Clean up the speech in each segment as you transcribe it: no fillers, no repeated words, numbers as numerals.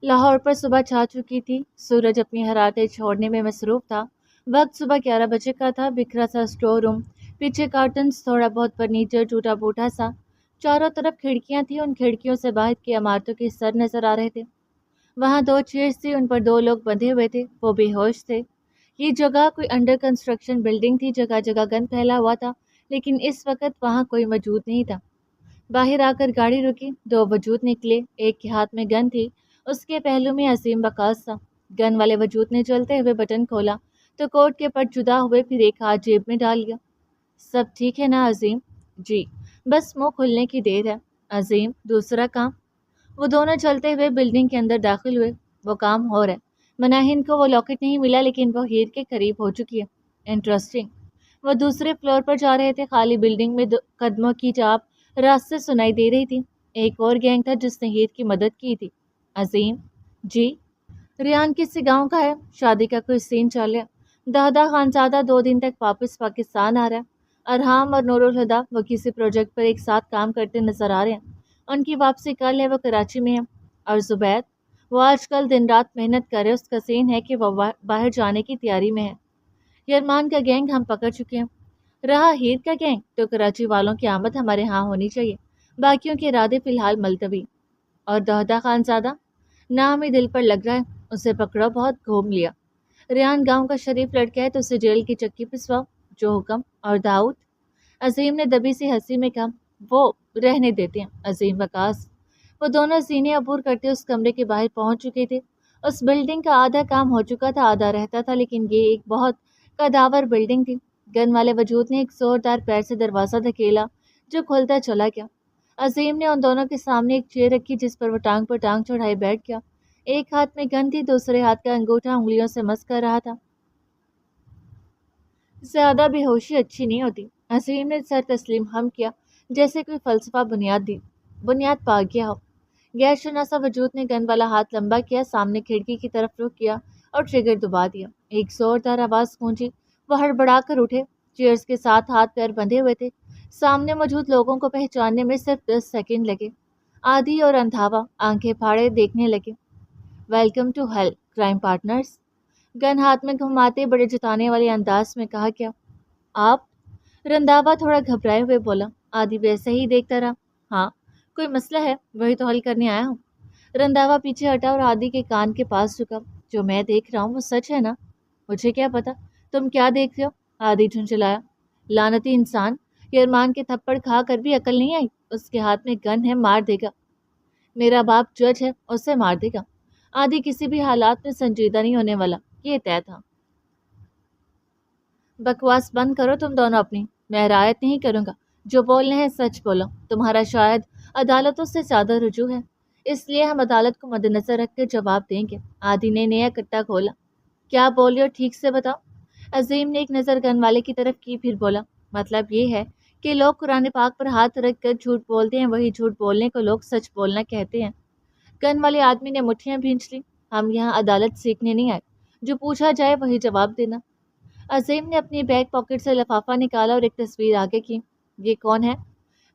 لاہور پر صبح چھا چکی تھی، سورج اپنی حرارتیں چھوڑنے میں مصروف تھا۔ وقت صبح 11 بجے کا تھا، بکھرا سا اسٹور روم، پیچھے کارٹنز، تھوڑا بہت فرنیچر ٹوٹا پھوٹا سا، چاروں طرف کھڑکیاں تھیں، ان کھڑکیوں سے باہر کی عمارتوں کے سر نظر آ رہے تھے۔ وہاں 2 چیئرز تھی، ان پر 2 لوگ بندھے ہوئے تھے، وہ بے ہوش تھے۔ یہ جگہ کوئی انڈر کنسٹرکشن بلڈنگ تھی، جگہ جگہ گند پھیلا ہوا تھا، لیکن اس وقت وہاں کوئی موجود نہیں تھا۔ باہر آ کر گاڑی رکی، 2 وجود نکلے، ایک کے ہاتھ میں گن تھی، اس کے پہلو میں عظیم وقاص تھا۔ گن والے وجود نے چلتے ہوئے بٹن کھولا تو کوٹ کے پٹ جدا ہوئے، پھر ایک ہاتھ جیب میں ڈال لیا۔ سب ٹھیک ہے نا عظیم؟ جی، بس منہ کھلنے کی دیر ہے۔ عظیم، دوسرا کام؟ وہ دونوں چلتے ہوئے بلڈنگ کے اندر داخل ہوئے۔ وہ کام ہو رہا ہے، مناہند کو وہ لاکٹ نہیں ملا، لیکن وہ ہیر کے قریب ہو چکی ہے۔ انٹرسٹنگ۔ وہ دوسرے فلور پر جا رہے تھے، خالی بلڈنگ میں قدموں کی چاپ راستے سنائی دے رہی تھی۔ ایک اور گینگ تھا جس نے ہیر کی مدد کی تھی۔ عظیم؟ جی؟ ریان کسی گاؤں کا ہے، شادی کا کوئی سین چل رہا ہے۔ دادا خانزادہ 2 دن تک واپس پاکستان آ رہا ہے۔ ارحام اور نور الہدا وہ کسی پروجیکٹ پر ایک ساتھ کام کرتے نظر آ رہے ہیں۔ ان کی واپسی کل ہے، وہ کراچی میں ہے۔ اور زبید؟ وہ آج کل دن رات محنت کر رہے، اس کا سین ہے کہ وہ باہر جانے کی تیاری میں ہے۔ یرمان کا گینگ ہم پکڑ چکے ہیں۔ رہا ہیر کا گینگ، تو کراچی والوں کی آمد ہمارے ہاں ہونی چاہیے، باقیوں کے ارادے فی الحال ملتوی۔ اور دہدا خانزادہ؟ نام ہی دل پر لگ رہا ہے، اسے پکڑو، بہت گھوم لیا۔ ریان گاؤں کا شریف لڑکا ہے تو اسے جیل کی چکی پسواؤ، جو حکم۔ اور داؤد؟ عظیم نے دبی سی ہنسی میں کہا، وہ رہنے دیتے ہیں عظیم وقاص۔ وہ دونوں سینے عبور کرتے اس کمرے کے باہر پہنچ چکے تھے۔ اس بلڈنگ کا آدھا کام ہو چکا تھا، آدھا رہتا تھا، لیکن یہ ایک بہت قداور بلڈنگ تھی۔ گن والے وجود نے ایک زوردار پیر سے دروازہ دھکیلا، جو کھلتا چلا گیا۔ عظیم نے ان دونوں کے سامنے ایک چیئر رکھی، جس پر وہ ٹانگ پر ٹانگ چڑھائے بیٹھ گیا۔ ایک ہاتھ میں گن تھی، دوسرے ہاتھ کا انگوٹھا انگلیوں سے مس کر رہا تھا۔ زیادہ بے ہوشی اچھی نہیں ہوتی۔ عظیم نے سر تسلیم ہم کیا، جیسے کوئی فلسفہ بنیاد پا گیا ہو۔ غیر شناسا وجود نے گن والا ہاتھ لمبا کیا، سامنے کھڑکی کی طرف رخ کیا اور ٹریگر دبا دیا۔ ایک زوردار آواز گونجی، وہ ہڑبڑا کر اٹھے۔ چیئرز کے ساتھ ہاتھ پیر بندھے ہوئے تھے، سامنے موجود لوگوں کو پہچاننے میں صرف 10 سیکنڈ لگے۔ آدھی اور اندھاوا آنکھیں پھاڑے دیکھنے لگے۔ Welcome to hell, crime partners, gun ہاتھ میں گھماتے بڑے جتانے والے انداز میں کہا کیا آپ؟ رنداوا تھوڑا گھبرائے ہوئے بولا۔ آدھی ویسے ہی دیکھتا رہا۔ ہاں، کوئی مسئلہ ہے؟ وہی تو حل کرنے آیا ہوں۔ رنداوا پیچھے ہٹا اور آدھی کے کان کے پاس جھکا۔ جو میں دیکھ رہا ہوں وہ سچ ہے نا؟ مجھے کیا پتا، تم کیا دیکھ رہے ہو؟ آدھی جھنجھلایا۔ لعنتی انسان، یرمان کے تھپڑ کھا کر بھی عقل نہیں آئی؟ اس کے ہاتھ میں گن ہے، مار دے گا۔ میرا باپ جج ہے، اسے مار دے گا۔ آدھی کسی بھی حالات میں سنجیدہ نہیں ہونے والا، یہ طے تھا۔ بکواس بند کرو تم دونوں اپنی، میں رعایت نہیں کروں گا۔ جو بولنے ہیں سچ بولو، تمہارا شاید عدالتوں سے زیادہ رجوع ہے، اس لیے ہم عدالت کو مد نظر رکھ کر جواب دیں گے۔ آدھی نے نیا کٹا کھولا۔ کیا بول رہے ہو، ٹھیک سے بتاؤ۔ عظیم نے ایک نظر گن والے کی طرف کی، پھر بولا، مطلب یہ ہے کہ لوگ قرآن پاک پر ہاتھ رکھ کر جھوٹ بولتے ہیں، وہی جھوٹ بولنے کو لوگ سچ بولنا کہتے ہیں۔ گن والے آدمی نے مٹھیاں بھینچ لی۔ ہم یہاں عدالت سیکھنے نہیں آئے، جو پوچھا جائے وہی جواب دینا۔ عظیم نے اپنی بیک پاکٹ سے لفافہ نکالا اور ایک تصویر آگے کی۔ یہ کون ہے؟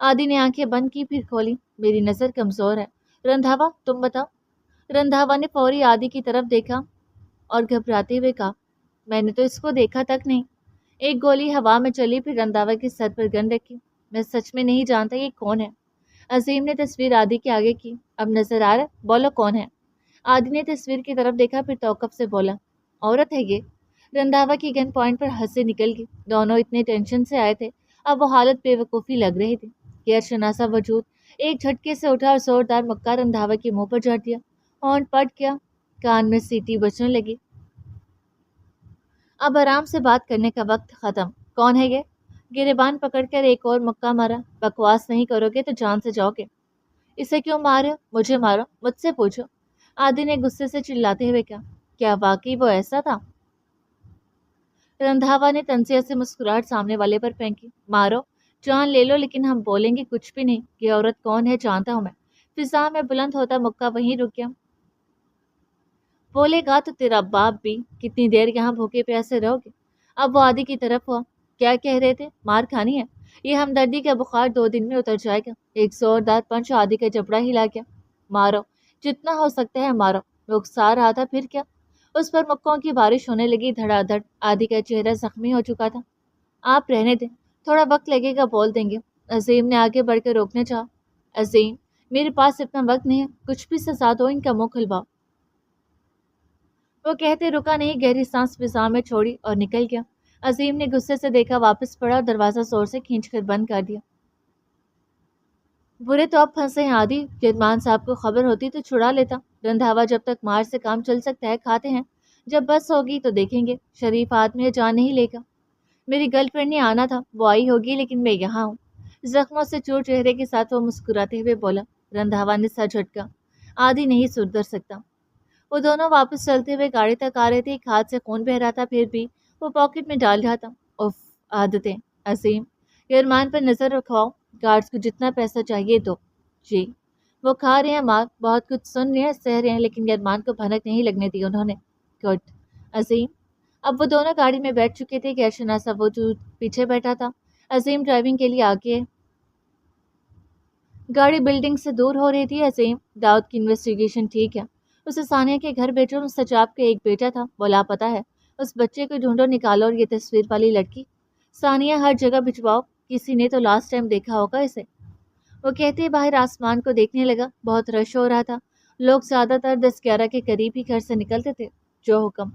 آدھی نے آنکھیں بند کی، پھر کھولی۔ میری نظر کمزور ہے۔ رندھاوا، تم بتاؤ۔ رندھاوا نے فوری آدھی کی طرف دیکھا اور گھبراتے ہوئے کہا، میں نے تو اس کو دیکھا تک نہیں۔ ایک گولی ہوا میں چلی، پھر رندھاوا کے سر پر گن رکھی۔ میں سچ میں نہیں جانتا یہ کون ہے۔ عظیم نے تصویر آدھی کے آگے کی۔ اب نظر آ رہا، بولو کون ہے۔ آدھی نے تصویر کی طرف دیکھا، پھر توقف سے بولا، عورت ہے یہ۔ رندھاوا کی گن پوائنٹ پر ہنسی نکل گئی۔ دونوں اتنے ٹینشن سے آئے تھے، اب وہ حالت بے وقوفی لگ رہی تھی۔ غیر شناسا وجود ایک جھٹکے سے اٹھا اور زوردار مکہ رندھاوا کے منہ پر جھڑ دیا۔ ہونٹ پٹ گیا، کان میں سیٹی بجنے لگی۔ اب آرام سے بات کرنے کا وقت ختم۔ کون ہے یہ؟ گریبان پکڑ کر ایک اور مکہ مارا۔ بکواس نہیں کرو گے تو جان سے جاؤ گے۔ اسے کیوں مارے ہو؟ مجھے مارو، مجھ سے پوچھو۔ آدھی نے غصے سے چلاتے ہوئے کہا، کیا واقعی وہ ایسا تھا؟ رندھاوا نے تنزیہ سے مسکراہٹ سامنے والے پر پھینکی۔ مارو، جان لے لو، لیکن ہم بولیں گے کچھ بھی نہیں۔ یہ عورت کون ہے جانتا ہوں میں۔ فضا میں بلند ہوتا مکہ وہیں رک گیا۔ بولے گا تو تیرا باپ بھی۔ کتنی دیر یہاں بھوکے پیاسے رہو گے؟ اب وہ آدھی کی طرف ہوا۔ کیا کہہ رہے تھے؟ مار کھانی ہے؟ یہ ہمدردی کا بخار 2 دن میں اتر جائے گا۔ ایک زوردار پنچ آدھی کا جبڑا ہلا گیا۔ مارو، جتنا ہو سکتا ہے مارو۔ وہ اکسا رہا تھا، پھر کیا؟ اس پر مکوں کی بارش ہونے لگی دھڑا دھڑ۔ آدھی کا چہرہ زخمی ہو چکا تھا۔ آپ رہنے دیں، تھوڑا وقت لگے گا، بول دیں گے۔ عظیم نے آگے بڑھ کر روکنا چاہا۔ عظیم، میرے پاس اتنا وقت نہیں ہے، کچھ بھی سزا دو، ان کا منہ کھلواؤ۔ وہ کہتے رکا نہیں، گہری سانس فضا میں چھوڑی اور نکل گیا۔ عظیم نے غصے سے دیکھا، واپس پڑا اور دروازہ زور سے کھینچ کر بند کر دیا۔ برے تو اب پھنسے ہیں عادی، جرمان صاحب کو خبر ہوتی تو چھڑا لیتا۔ رندھاوا جب تک مار سے کام چل سکتا ہے کھاتے ہیں، جب بس ہوگی تو دیکھیں گے۔ شریف آدمی ہے، جان نہیں لے گا۔ میری گرل فرینڈ نے آنا تھا، وہ آئی ہوگی، لیکن میں یہاں ہوں۔ زخموں سے چور چہرے کے ساتھ وہ مسکراتے ہوئے بولا۔ رندھاوا نے سر جھٹکا۔ عادی نہیں سدھر سکتا۔ وہ دونوں واپس چلتے ہوئے گاڑی تک آ رہے تھے، ایک ہاتھ سے خون بہ رہا تھا، پھر بھی وہ پاکٹ میں ڈال رہا تھا۔ اف، عادتیں۔ عظیم، یرمان پر نظر رکھواؤ، گارڈز کو جتنا پیسہ چاہیے دو۔ جی۔ وہ کھا رہے ہیں ماں، بہت کچھ سن رہے ہیں، سہ رہے ہیں، لیکن یرمان کو بھنک نہیں لگنے دی انہوں نے۔ گڈ۔ عظیم، اب وہ دونوں گاڑی میں بیٹھ چکے تھے، غیر شناسا وجود پیچھے بیٹھا تھا۔ عظیم ڈرائیونگ کے لیے آگے۔ گاڑی بلڈنگ سے دور ہو رہی تھی۔ عظیم، داؤد کی انویسٹیگیشن ٹھیک ہے؟ اسے ثانیہ کے گھر بھیجو، اس سجاب کا ایک بیٹا تھا، وہ لاپتہ ہے۔ اس بچے کو ڈھونڈو، نکالو، اور یہ تصویر والی لڑکی ثانیہ ہر جگہ بھجواؤ، کسی نے تو لاسٹ ٹائم دیکھا ہوگا اسے۔ وہ کہتے باہر آسمان کو دیکھنے لگا، بہت رش ہو رہا تھا، لوگ زیادہ تر 10-11 کے قریب ہی گھر سے نکلتے تھے۔ جو حکم۔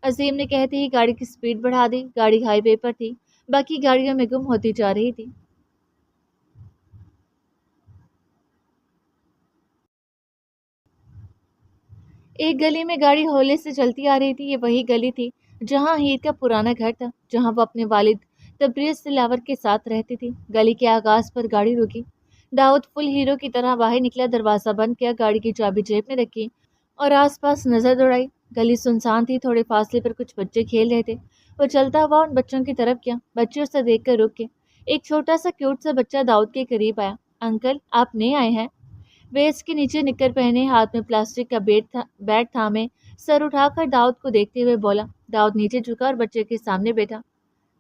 عظیم نے کہتے ہی گاڑی کی سپیڈ بڑھا دی، گاڑی ہائی وے پر تھی، باقی گاڑیوں میں گم ہوتی جا رہی تھی۔ ایک گلی میں گاڑی ہولے سے چلتی آ رہی تھی، یہ وہی گلی تھی جہاں ہیر کا پرانا گھر تھا، جہاں وہ اپنے والد تبریز دلاور کے ساتھ رہتی تھی۔ گلی کے آغاز پر گاڑی رکی۔ داؤد فل ہیرو کی طرح باہر نکلا، دروازہ بند کیا، گاڑی کی چابی جیب میں رکھی اور آس پاس نظر دوڑائی۔ گلی سنسان تھی، تھوڑے فاصلے پر کچھ بچے کھیل رہے تھے۔ وہ چلتا ہوا ان بچوں کی طرف گیا، بچے اسے دیکھ کر رک گئے۔ ایک چھوٹا سا کیوٹ سا بچہ داؤد کے قریب آیا۔ انکل، آپ نئے آئے ہیں؟ ویسٹ کے نیچے نکر پہنے، ہاتھ میں پلاسٹک کا بیٹ تھامے، سر اٹھا کر داؤد کو دیکھتے ہوئے بولا۔ داؤد نیچے جھکا اور بچے کے سامنے بیٹھا۔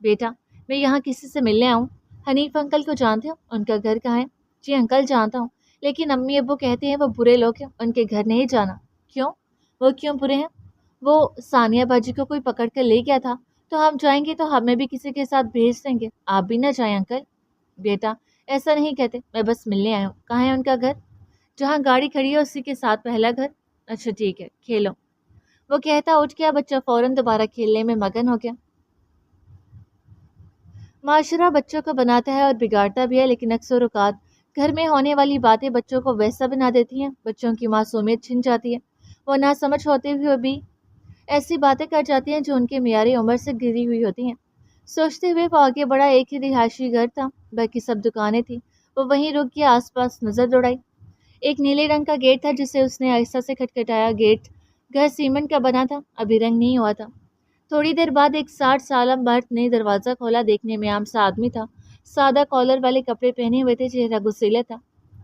بیٹا، میں یہاں کسی سے ملنے آؤں۔ حنیف انکل کو جانتے ہو؟ ان کا گھر کہاں ہے؟ جی انکل، جانتا ہوں، لیکن امی ابو کہتے ہیں وہ برے لوگ ہیں، ان کے گھر نہیں جانا۔ کیوں؟ وہ کیوں برے ہیں؟ وہ ثانیہ باجی کو کوئی پکڑ کر لے گیا تھا، تو ہم جائیں گے تو ہمیں بھی کسی کے ساتھ بھیج دیں گے، آپ بھی نہ جائیں انکل۔ بیٹا، ایسا نہیں کہتے، میں بس ملنے آیا ہوں۔ کہاں ہے ان کا گھر؟ جہاں گاڑی کھڑی ہے اسی کے ساتھ پہلا گھر۔ اچھا ٹھیک ہے، کھیلو۔ وہ کہتا اٹھ گیا، بچہ فوراً دوبارہ کھیلنے میں مگن ہو گیا۔ معاشرہ بچوں کو بناتا ہے اور بگاڑتا بھی ہے، لیکن اکثر اوقات گھر میں ہونے والی باتیں بچوں کو ویسا بنا دیتی ہیں، بچوں کی معصومیت چھن جاتی ہے، وہ نہ سمجھ ہوتے ہوئے بھی ایسی باتیں کر جاتی ہیں جو ان کے معیاری عمر سے گری ہوئی ہوتی ہیں۔ سوچتے ہوئے وہ آگے بڑھا، ایک ہی رہائشی گھر تھا، باقی سب دکانیں تھیں۔ وہ وہیں رک گیا، آس پاس نظر دوڑائی۔ ایک نیلے رنگ کا گیٹ تھا جسے اس نے آہستہ سے کھٹکھٹایا۔ گیٹ گھر سیمنٹ کا بنا تھا، ابھی رنگ نہیں ہوا تھا۔ تھوڑی دیر بعد ایک 60 سالہ مرد نے دروازہ کھولا، دیکھنے میں عام سا آدمی تھا، سادہ کالر والے کپڑے پہنے ہوئے تھے، چہرہ غصیلا تھا۔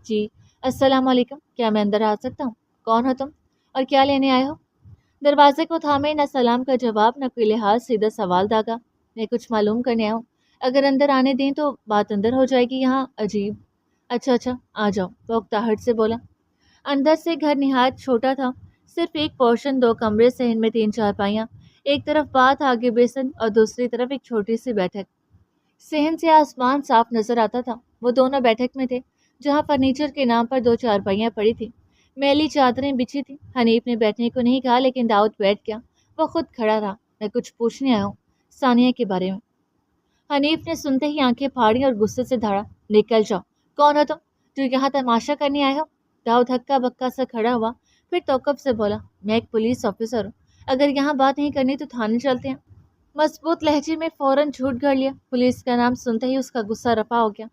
جی السلام علیکم، کیا میں اندر آ سکتا ہوں؟ کون ہو تم اور کیا لینے آئے ہو؟ دروازے کو تھامے، نہ سلام کا جواب نہ کوئی لحاظ، سیدھا سوال داغا۔ میں کچھ معلوم کرنے آیا ہوں، اگر اندر آنے دیں تو بات اندر ہو جائے گی، یہاں عجیب۔ اچھا آ جاؤ، وہ اکتاہٹ سے بولا۔ اندر سے گھر نہایت چھوٹا تھا، صرف ایک پورشن، 2 کمرے، صحن میں 3 چارپائیاں، ایک طرف باتھ، آگے بیسن اور دوسری طرف ایک چھوٹی سی بیٹھک۔ صحن سے آسمان صاف نظر آتا تھا۔ وہ دونوں بیٹھک میں تھے جہاں فرنیچر کے نام پر 2 چارپائیاں پڑی تھیں، میلی چادریں بچھی تھیں۔ حنیف نے بیٹھنے کو نہیں کہا، لیکن داؤد بیٹھ گیا، وہ خود کھڑا رہا۔ میں کچھ پوچھنے آیا ہوں، ثانیہ کے بارے میں۔ حنیف نے سنتے ہی آنکھیں پھاڑی اور غصے سے دھاڑا۔ نکل جاؤ، کون ہو تم جو یہاں تماشا کرنے آئے ہو؟ داؤد ہکا بکا سا کھڑا ہوا، پھر توقف سے بولا، میں ایک پولیس آفیسر ہوں، اگر یہاں بات نہیں کرنی تو تھانے چلتے ہیں۔ مضبوط لہجے میں فوراً جھوٹ گھڑ لیا۔ پولیس کا نام سنتے ہی اس کا غصہ رفع ہو گیا۔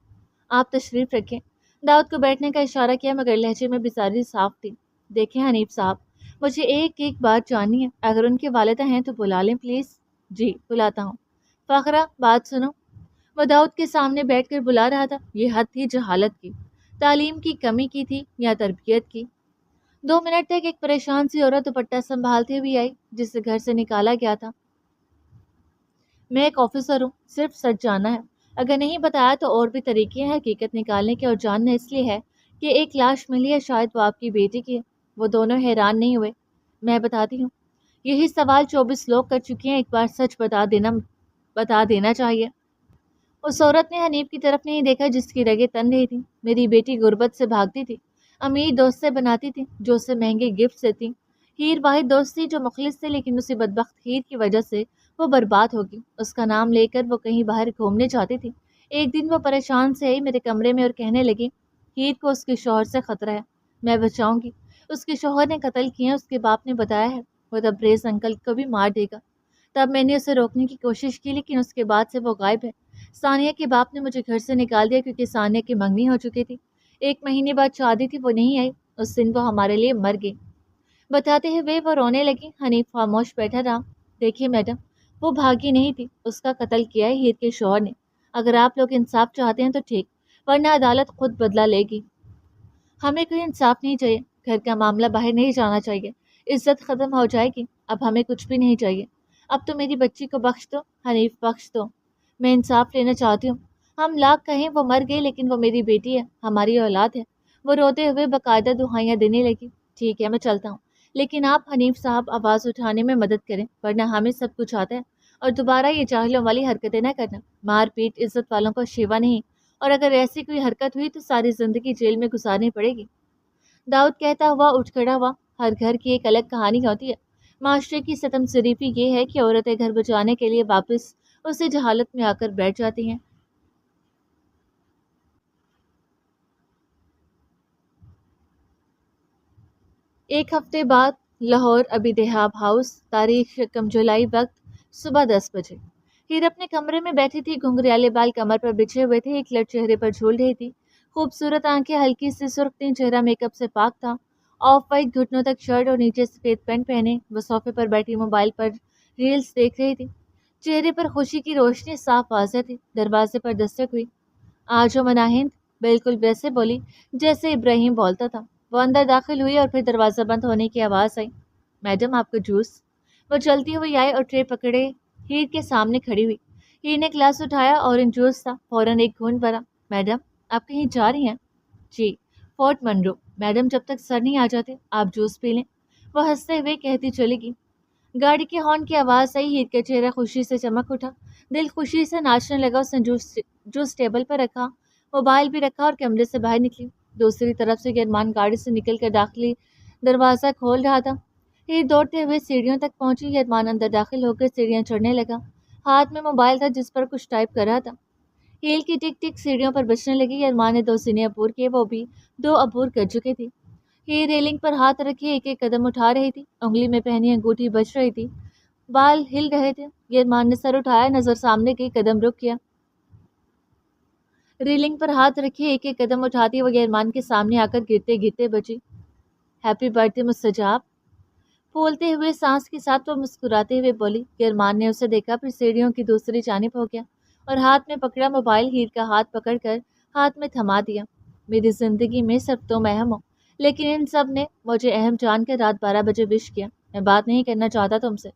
آپ تشریف رکھیں۔ داؤد کو بیٹھنے کا اشارہ کیا، مگر لہجے میں بیزاری صاف تھی۔ دیکھیں حنیف صاحب، مجھے ایک بات جاننی ہے، اگر ان کے والدہ ہیں تو بلا لیں پلیز۔ جی بلاتا ہوں۔ فخرہ، بات سنو۔ وہ داؤد کے سامنے بیٹھ کر بلا رہا تھا۔ یہ حد تھی جہالت کی، تعلیم کی کمی کی تھی یا تربیت کی؟ 2 منٹ تک ایک پریشان سی عورت دوپٹہ سنبھالتے ہوئی آئی، جسے گھر سے نکالا گیا تھا۔ میں ایک آفیسر ہوں، صرف سچ جاننا ہے، اگر نہیں بتایا تو اور بھی طریقے ہیں حقیقت نکالنے کے، اور جاننا اس لیے ہے کہ ایک لاش ملی ہے، شاید وہ آپ کی بیٹی کی ہے۔ وہ دونوں حیران نہیں ہوئے۔ میں بتاتی ہوں۔ یہی سوال 24 لوگ کر چکے ہیں، ایک بار سچ بتا دینا چاہیے۔ اس عورت نے حنیف کی طرف نہیں دیکھا جس کی رگیں تن رہی تھی۔ میری بیٹی غربت سے بھاگتی تھی، امیر دوست سے بناتی تھی جو اسے مہنگے گفٹ دیتی۔ ہیر واحد دوست تھی جو مخلص تھے، لیکن اسی بدبخت ہیر کی وجہ سے وہ برباد ہوگی۔ اس کا نام لے کر وہ کہیں باہر گھومنے جاتی تھی۔ ایک دن وہ پریشان سے آئی میرے کمرے میں اور کہنے لگی، ہیر کو اس کے شوہر سے خطرہ ہے، میں بچاؤں گی۔ اس کے شوہر نے قتل کیا، اس کے باپ نے بتایا ہے، وہ تبریز انکل کو بھی مار دے گا۔ تب میں نے اسے روکنے کی کوشش کی، لیکن اس کے بعد سے وہ غائب ہے۔ ثانیہ کے باپ نے مجھے گھر سے نکال دیا کیونکہ ثانیہ کی منگنی ہو چکی تھی۔ 1 مہینے بعد شادی تھی، وہ نہیں آئی، اس دن وہ ہمارے لیے مر گئی۔ بتاتے ہوئے وہ رونے لگی۔ حنیف خاموش بیٹھا رہا۔ دیکھیے میڈم، وہ بھاگی نہیں تھی، اس کا قتل کیا ہے ہیر کے شوہر نے۔ اگر آپ لوگ انصاف چاہتے ہیں تو ٹھیک، ورنہ عدالت خود بدلہ لے گی۔ ہمیں کوئی انصاف نہیں چاہیے، گھر کا معاملہ باہر نہیں جانا چاہیے، عزت ختم ہو جائے گی، اب ہمیں کچھ بھی نہیں چاہیے۔ اب تو میری بچی کو بخش دو، حنیف بخش دو، میں انصاف لینا چاہتی ہوں۔ ہم لاکھ کہیں وہ مر گئی، لیکن وہ میری بیٹی ہے، ہماری اولاد ہے۔ وہ روتے ہوئے باقاعدہ دہائیاں دینے لگی۔ ٹھیک ہے، میں چلتا ہوں، لیکن آپ حنیف صاحب آواز اٹھانے میں مدد کریں، ورنہ ہمیں سب کچھ آتا ہے، اور دوبارہ یہ جاہلوں والی حرکتیں نہ کرنا۔ مار پیٹ عزت والوں کا شیوا نہیں، اور اگر ایسی کوئی حرکت ہوئی تو ساری زندگی جیل میں گزارنی پڑے گی۔ داؤد کہتا ہوا اٹھ کھڑا ہوا۔ ہر گھر کی ایک الگ کہانی ہوتی ہے۔ معاشرے کی ستم ظریفی یہ ہے کہ عورتیں گھر بچانے کے لیے واپس اسی جہالت میں آ کر بیٹھ جاتی ہیں۔ ایک ہفتے بعد، لاہور، ابی دہاب ہاؤس، تاریخ 1 جولائی، وقت صبح 10 بجے۔ ہیر اپنے کمرے میں بیٹھی تھی، گھنگریالے بال کمر پر بچھے ہوئے تھے، ایک لٹ چہرے پر جھول رہی تھی۔ خوبصورت آنکھیں ہلکی سی سرخ تھیں، چہرہ میک اپ سے پاک تھا۔ آف وائٹ گھٹنوں تک شرٹ اور نیچے سفید پینٹ پہنے وہ صوفے پر بیٹھی موبائل پر ریلز دیکھ رہی تھی۔ چہرے پر خوشی کی روشنی صاف واضح تھی۔ دروازے پر دستک ہوئی۔ آجو مناہند، بالکل ویسے بولی جیسے ابراہیم بولتا تھا۔ وہ اندر داخل ہوئی اور پھر دروازہ بند ہونے کی آواز آئی۔ میڈم، آپ کا جوس۔ وہ چلتی ہوئی آئی اور ٹرے پکڑے ہیر کے سامنے کھڑی ہوئی۔ ہیر نے گلاس اٹھایا، اورنج جوس تھا، فوراً ایک گھونٹ بھرا۔ میڈم، آپ کہیں جا رہی ہیں؟ جی، فورٹ منرو۔ میڈم، جب تک سر نہیں آ جاتے آپ جوس پی لیں، وہ ہنستے ہوئے کہتی چلی گئی۔ گاڑی کے ہارن کی آواز آئی، ہیر کا چہرہ خوشی سے چمک اٹھا، دل خوشی سے ناچنے لگا۔ اس نے جوس ٹیبل پر رکھا، موبائل بھی رکھا اور کمرے سے باہر نکلی۔ دوسری طرف سے گرمان گاڑی سے نکل کر داخلی دروازہ کھول رہا تھا۔ ہیر دوڑتے ہوئے سیڑھیوں تک پہنچی۔ گرمان اندر داخل ہو کر سیڑھیاں چڑھنے لگا، ہاتھ میں موبائل تھا جس پر کچھ ٹائپ کر رہا تھا۔ ہیل کی ٹک ٹک سیڑھیوں پر بجنے لگی۔ گرمان نے 2 سینے عبور کیے، وہ بھی 2 عبور کر چکی تھی۔ ہیر ریلنگ پر ہاتھ رکھے ایک ایک قدم اٹھا رہی تھی، انگلی میں پہنی انگوٹھی بج رہی تھی، بال ہل رہے تھے۔ گرمان نے سر اٹھایا، نظر سامنے کی، قدم رک کیا۔ ریلنگ پر ہاتھ رکھے ایک ایک قدم اٹھاتی وہ گرمان کے سامنے آ کر گرتے گرتے بچی۔ Happy birthday Mustajab. پھولتے ہوئے سانس کے ساتھ وہ مسکراتے ہوئے بولی۔ گرمان نے اسے دیکھا، پھر سیڑھیوں کی دوسری جانب ہو گیا اور ہاتھ میں پکڑا موبائل ہیر کا ہاتھ پکڑ کر ہاتھ میں تھما دیا۔ میری زندگی میں صرف تم اہم ہو، لیکن ان سب نے مجھے اہم جان کر رات 12 بجے وش کیا۔ میں بات نہیں کرنا چاہتا تم سے۔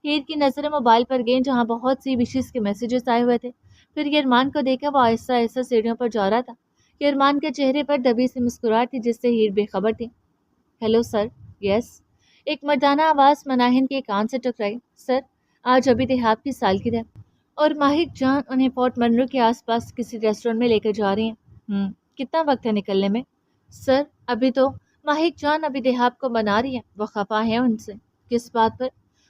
ہیر کی نظریں موبائل پر گئیں جہاں بہت سی وشز کے میسیجز آئے ہوئے تھے۔ پھر گرمان کو دیکھا، وہ آہستہ آہستہ سیڑھیوں پر جا رہا تھا۔ گرمان کے چہرے پر دبی سی مسکراہٹ تھی جس سے ہیر بے خبر تھی۔ Hello sir. یس۔ ایک مردانہ آواز مناہند کے کان سے ٹکرائی۔ سر، آج ابھی دہاب کی سالگرہ ہے اور ماہک جان انہیں فورٹ منرو کے آس پاس کسی ریسٹورینٹ میں لے کر جا رہی ہیں۔ کتنا وقت ہے نکلنے میں؟ سر، ابھی تو ماہک جان ابھی دہاب کو منا رہی ہیں، وہ خفا ہیں ان سے۔ کس بات پر؟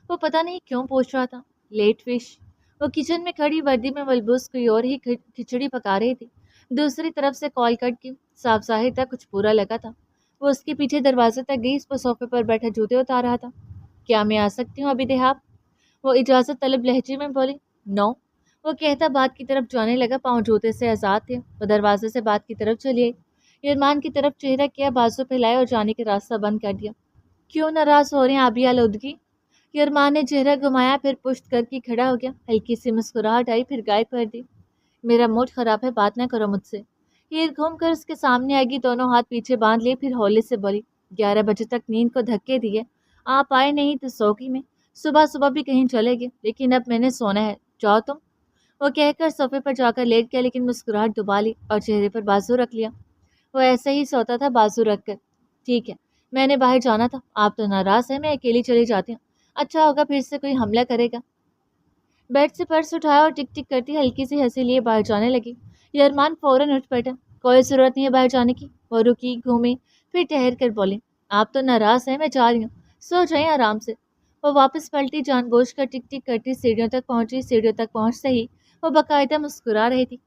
وہ پتہ نہیں کیوں پوچھ رہا تھا۔ Late fish. وہ کچن میں کھڑی وردی میں ملبوس کوئی اور ہی کھچڑی پکا رہی تھی۔ دوسری طرف سے کال کٹ کی، صاف ظاہر تھا کچھ پورا لگا تھا۔ وہ اس کے پیچھے دروازے تک گئی، اس پر صوفے پر بیٹھا جوتے اتار رہا تھا۔ کیا میں آ سکتی ہوں ابھی دہاب؟ وہ اجازت طلب لہجے میں بولی۔ نو۔ وہ کہتا بات کی طرف جانے لگا، پاؤں جوتے سے آزاد تھے۔ وہ دروازے سے بات کی طرف چلی آئی، گرمان کی طرف چہرہ کیا، بازو پھیلائے اور جانے کا راستہ بند کر دیا۔ کیوں ناراض ہو رہے ہیں آبی آلودگی؟ گرمان نے چہرہ گھمایا، پھر پشت کر کے کھڑا ہو گیا۔ ہلکی سی مسکراہٹ آئی، پھر غائب کر دی۔ میرا موڈ خراب ہے، بات نہ کرو مجھ سے۔ ہیر گھوم کر اس کے سامنے آئے گی، دونوں ہاتھ پیچھے باندھ لیے، پھر ہولے سے بولی۔ 11 بجے تک نیند کو دھکے دیے، آپ آئے نہیں تو سوگی میں، صبح صبح بھی کہیں چلے گئے، لیکن اب میں نے سونا ہے، جاؤ تم۔ وہ کہہ کر صوفے پر جا کر لیٹ گیا، لیکن مسکراہٹ دبا لی اور چہرے پر بازو رکھ لیا۔ وہ ایسے ہی سوتا تھا، بازو رکھ کر۔ ٹھیک ہے، میں نے باہر جانا تھا، آپ تو ناراض ہیں، میں اکیلی چلی جاتی ہوں، اچھا ہوگا پھر سے کوئی حملہ کرے گا۔ بیڈ سے پرس اٹھایا اور ٹک ٹک کرتی ہلکی سی ہنسی لیے باہر جانے لگی۔ یرمان فوراً اٹھ بیٹھا، کوئی ضرورت نہیں ہے باہر جانے کی۔ وہ رکی، گھومی، پھر ٹہر کر بولی، آپ تو ناراض ہیں، میں جا رہی ہوں، سو جائیں آرام سے۔ وہ واپس پلٹی، جان بوجھ کر ٹک ٹک کرتی سیڑھیوں تک پہنچی۔ سیڑھیوں تک پہنچتے ہی وہ باقاعدہ مسکرا رہی تھی۔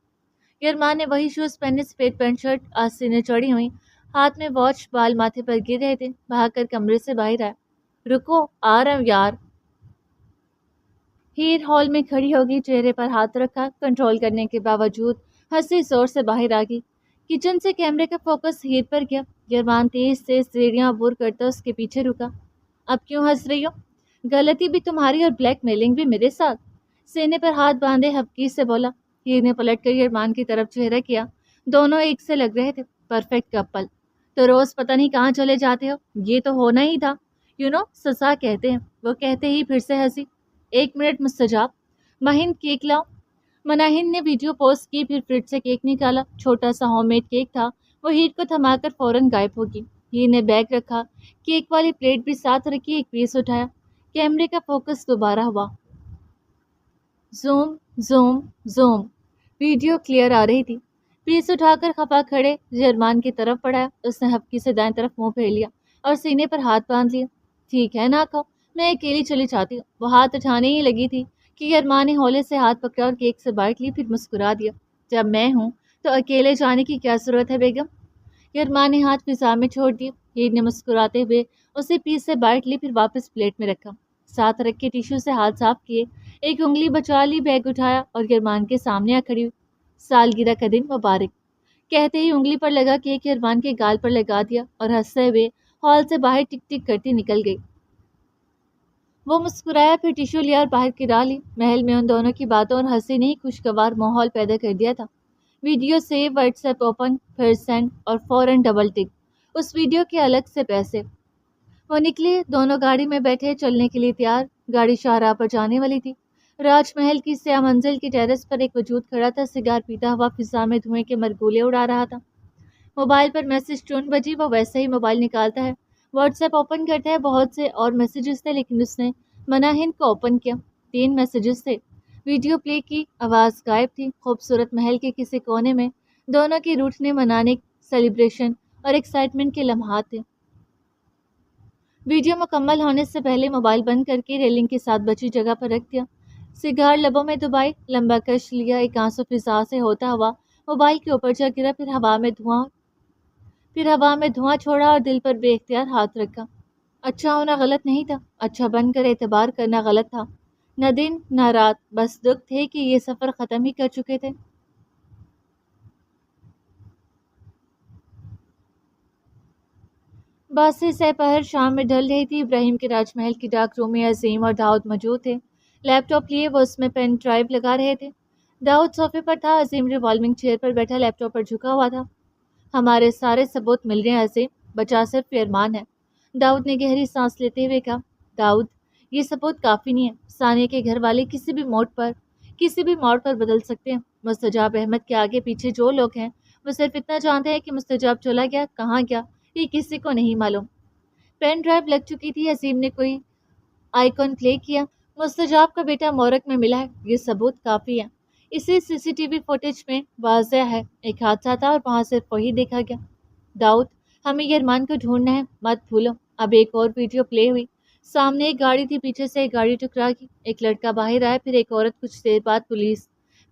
یرمان نے وہی شوز پہنے، سفید پینٹ شرٹ آج سینے چڑھی ہوئی، ہاتھ میں واچ، بال ماتھے پر گر رہے تھے، بھاگ کر کمرے سے باہر آیا۔ رکو، آ رہا ہوں یار۔ ہیر ہال میں کھڑی ہوگی، چہرے پر ہاتھ رکھا، کنٹرول کرنے کے باوجود ہنسی زور سے باہر آ گئی۔ کچن سے کیمرے کا فوکس ہیر پر گیا۔ یرمان تیز سے سیڑھیاں عبور کرتا اس کے پیچھے رکا۔ اب کیوں ہنس رہی ہو؟ غلطی بھی تمہاری اور بلیک میلنگ بھی میرے ساتھ۔ سینے پر ہاتھ باندھے حبکی سے بولا۔ ہیر نے پلٹ کر یرمان کی طرف چہرہ کیا۔ دونوں ایک سے لگ رہے تھے، پرفیکٹ کپل۔ تو روز پتہ نہیں کہاں چلے جاتے ہو، یہ تو ہونا ہی تھا۔ سسا کہتے ہیں، وہ کہتے ہی پھر سے ہنسی۔ ایک منٹ مستجاب، مہند کیک لاؤ۔ مناہند نے ویڈیو پوسٹ کی، پھر فریج سے کیک نکالا۔ چھوٹا سا ہوم میڈ کیک تھا۔ وہ ہیر کو تھما کر فوراً غائب ہوگی۔ ہیر نے بیگ رکھا، کیک والی پلیٹ بھی ساتھ رکھی، ایک پیس اٹھایا۔ کیمرے کا فوکس دوبارہ ہوا۔ Zoom zoom zoom, video clear آ رہی تھی۔ پیس اٹھا کر خفا کھڑے یرمان کی طرف بڑھایا۔ اس نے ہبکی سے دائیں طرف منہ پھیر لیا اور سینے پر ہاتھ باندھ لیا۔ ٹھیک ہے نہ کھاؤ، میں اکیلی چلی جاتی ہوں۔ وہ ہاتھ اٹھانے ہی لگی تھی کہ یرمان نے ہولے سے ہاتھ پکڑا اور کیک سے بائٹ لی، پھر مسکرا دیا۔ جب میں ہوں تو اکیلے جانے کی کیا ضرورت ہے بیگم؟ یرمان نے ہاتھ فضا میں چھوڑ دیے۔ ہیر نے مسکراتے ہوئے اسے پیس سے بائٹ لی، پھر واپس پلیٹ میں رکھا۔ ساتھ رکھ کے ٹیشو سے ہاتھ صاف کیے، ایک انگلی بچا لی، بیگ اٹھایا اور یرمان کے سامنے آ کھڑی ہوئی۔ سالگرہ کا دن مبارک کہتے ہی انگلی پر لگا کیک یرمان کے گال پر لگا دیا اور ہنستے ہوئے ہال سے باہر ٹک ٹک کرتی نکل گئی۔ وہ مسکرایا، پھر ٹیشو لیا اور باہر گرا لی۔ محل میں ان دونوں کی باتوں اور ہنسی نے خوشگوار ماحول پیدا کر دیا تھا۔ Video save, what's app open, پھر سینڈ اور فوراً ڈبل ٹک، اس ویڈیو کے الگ سے پیسے۔ وہ نکلے، دونوں گاڑی میں بیٹھے، چلنے کے لیے تیار۔ گاڑی شاہراہ پر جانے والی تھی۔ راج محل کی سیاہ منزل کی ٹیرس پر ایک وجود کھڑا تھا، سگار پیتا ہوا فضا میں دھوئیں کے مرگولے اڑا رہا تھا۔ موبائل پر میسج ٹون بجی، وہ ویسے ہی موبائل نکالتا ہے، واٹس ایپ اوپن کرتا ہے، بہت سے اور میسیجز تھے لیکن اس نے مناہند کو اوپن کیا۔ 3 میسیجز تھے۔ ویڈیو پلے کی، آواز غائب تھی۔ خوبصورت محل کے کسی کونے میں دونوں کی روٹھنے منانے، سیلیبریشن اور ایکسائٹمنٹ کے لمحات تھے۔ ویڈیو مکمل ہونے سے پہلے موبائل بند کر کے ریلنگ کے ساتھ بچی جگہ پر رکھ دیا۔ سگار لبوں میں دبائی، لمبا کش لیا، ایک آنسو فضا سے ہوتا ہوا موبائل کے اوپر جا گرا، پھر ہوا میں دھواں چھوڑا اور دل پر بے اختیار ہاتھ رکھا۔ اچھا ہونا غلط نہیں تھا، اچھا بن کر اعتبار کرنا غلط تھا۔ نہ دن نہ رات، بس دکھ تھے کہ یہ سفر ختم ہی کر چکے تھے۔ باسی سہ پہر شام میں ڈھل رہی تھی۔ ابراہیم کے راج محل کی ڈاک روم میں عظیم اور داؤد موجود تھے۔ لیپ ٹاپ لیے وہ اس میں پین ڈرائیو لگا رہے تھے۔ داؤد صوفے پر تھا، عظیم ریوالونگ چیئر پر بیٹھا لیپ ٹاپ پر جھکا ہوا تھا۔ ہمارے سارے ثبوت مل رہے ہیں عظیم، بچا صرف یرمان ہے، داؤد نے گہری سانس لیتے ہوئے کہا۔ داؤد، یہ ثبوت کافی نہیں ہے۔ ثانیہ کے گھر والے کسی بھی موڑ پر بدل سکتے ہیں۔ مستجاب احمد کے آگے پیچھے جو لوگ ہیں وہ صرف اتنا جانتے ہیں کہ مستجاب چلا گیا، کہاں گیا، یہ کسی کو نہیں معلوم۔ پین ڈرائیو لگ چکی تھی۔ عظیم نے کوئی آئیکن پلے کیا۔ مستجاب کا بیٹا مورک میں ملا ہے، یہ ثبوت کافی ہے۔ اسی سی سی ٹی وی فوٹیج میں واضح ہے ایک حادثہ تھا اور وہاں صرف وہی دیکھا گیا۔ داؤد، ہمیں یرمان کو ڈھونڈنا ہے، مت بھولو۔ اب ایک اور ویڈیو پلے ہوئی۔ سامنے ایک گاڑی تھی، پیچھے سے ایک گاڑی ٹکرا گئی، ایک لڑکا باہر آیا، پھر ایک عورت، کچھ دیر بعد پولیس،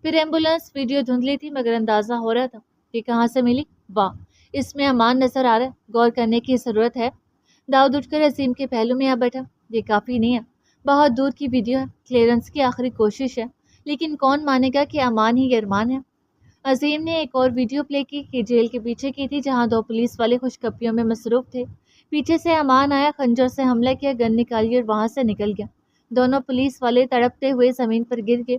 پھر ایمبولینس۔ ویڈیو دھندلی تھی مگر اندازہ ہو رہا تھا کہ کہاں سے ملی۔ واہ، اس میں امان نظر آ رہا ہے، غور کرنے کی ضرورت ہے۔ داؤد اٹھ کر عظیم کے پہلو میں آ بیٹھا۔ یہ کافی نہیں ہے، بہت دور کی ویڈیو ہے، کلیئرنس کی آخری کوشش ہے، لیکن کون مانے گا کہ امان ہی یرمان ہے۔ عظیم نے ایک اور ویڈیو پلے کی، یہ جیل کے پیچھے کی تھی جہاں 2 پولیس والے خوشخبریوں میں مصروف تھے۔ پیچھے سے امان آیا، خنجر سے حملہ کیا، گن نکالی اور وہاں سے نکل گیا۔ دونوں پولیس والے تڑپتے ہوئے زمین پر گر گئے۔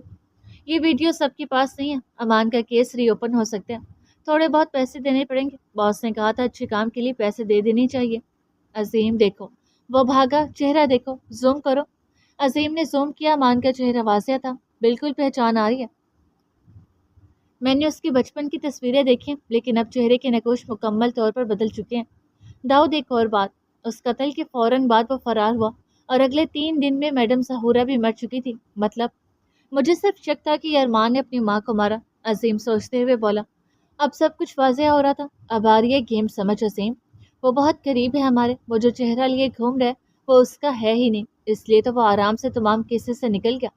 یہ ویڈیو سب کے پاس نہیں ہے، امان کا کیس ری اوپن ہو سکتا ہے، تھوڑے بہت پیسے دینے پڑیں گے، باس نے کہا تھا اچھے کام کے لیے پیسے دے دینے چاہیے۔ عظیم دیکھو، وہ بھاگا، چہرہ دیکھو، زوم کرو۔ عظیم نے زوم کیا، امان کا چہرہ واضح تھا، بالکل پہچان آ رہی ہے۔ میں نے اس کی بچپن کی تصویریں دیکھی لیکن اب چہرے کے نقوش مکمل طور پر بدل چکے ہیں۔ داؤد، ایک اور بات، اس قتل کے فوراً بعد وہ فرار ہوا اور اگلے 3 دن میں میڈم سہورا بھی مر چکی تھی۔ مطلب مجھے صرف شک تھا کہ ارمان نے اپنی ماں کو مارا، عظیم سوچتے ہوئے بولا۔ اب سب کچھ واضح ہو رہا تھا۔ اب آ رہی ہے گیم سمجھ عظیم، وہ بہت قریب ہے ہمارے، وہ جو چہرہ لیے گھوم رہا ہے وہ اس کا ہے ہی نہیں، اس لیے تو وہ آرام سے تمام کیسز سے نکل گیا،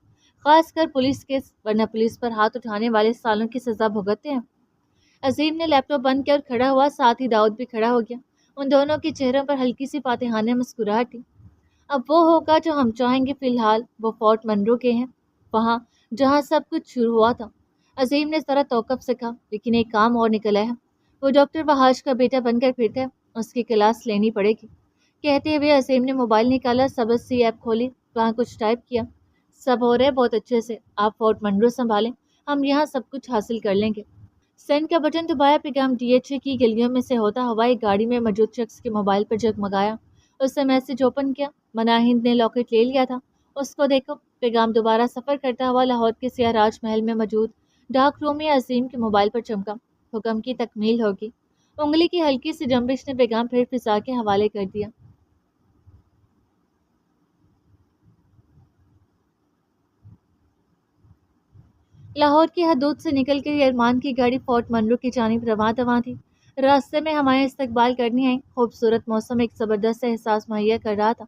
خاص کر پولیس کیس، ورنہ پولیس پر ہاتھ اٹھانے والے سالوں کی سزا بھگتتے ہیں۔ عظیم نے لیپ ٹاپ بند کیا اور کھڑا ہوا، ساتھ ہی داؤد بھی کھڑا ہو گیا۔ ان دونوں کے چہروں پر ہلکی سی فاتحانہ مسکراہٹ تھی۔ اب وہ ہوگا جو ہم چاہیں گے، فی الحال وہ فورٹ منرو کے ہیں، وہاں جہاں سب کچھ شروع ہوا تھا۔ عظیم نے ذرا توقف سے کہا، لیکن ایک کام اور نکلا ہے، وہ ڈاکٹر وحاش کا بیٹا بن کر پھرتا ہے، اس کی کلاس لینی پڑے گی۔ کہتے ہوئے عظیم نے موبائل نکالا، سبز سی ایپ کھولی، وہاں کچھ ٹائپ کیا۔ سب ہو رہا ہے بہت اچھے سے، آپ فورٹ منرو سنبھالیں، ہم یہاں سب کچھ حاصل کر لیں گے۔ سینڈ کا بٹن دبایا، پیغام ڈی ایچ اے کی گلیوں میں سے ہوتا ہوا ایک گاڑی میں موجود شخص کے موبائل پر جگمگایا۔ اس نے میسج اوپن کیا، مناہند نے لاکٹ لے لیا تھا، اس کو دیکھو، پیغام دوبارہ سفر کرتا ہوا لاہور کے سیاہ راج محل میں موجود ڈاک روم میں عظیم کے موبائل پر چمکا۔ حکم کی تکمیل ہوگی۔ انگلی کی ہلکی سی جنبش نے پیغام پھر فضا کے حوالے کر دیا۔ لاہور کی حدود سے نکل کر ارمان کی گاڑی فورٹ منرو کی جانب رواں دواں تھی۔ راستے میں ہمارے استقبال کرنے آئی خوبصورت موسم ایک زبردست احساس مہیا کر رہا تھا۔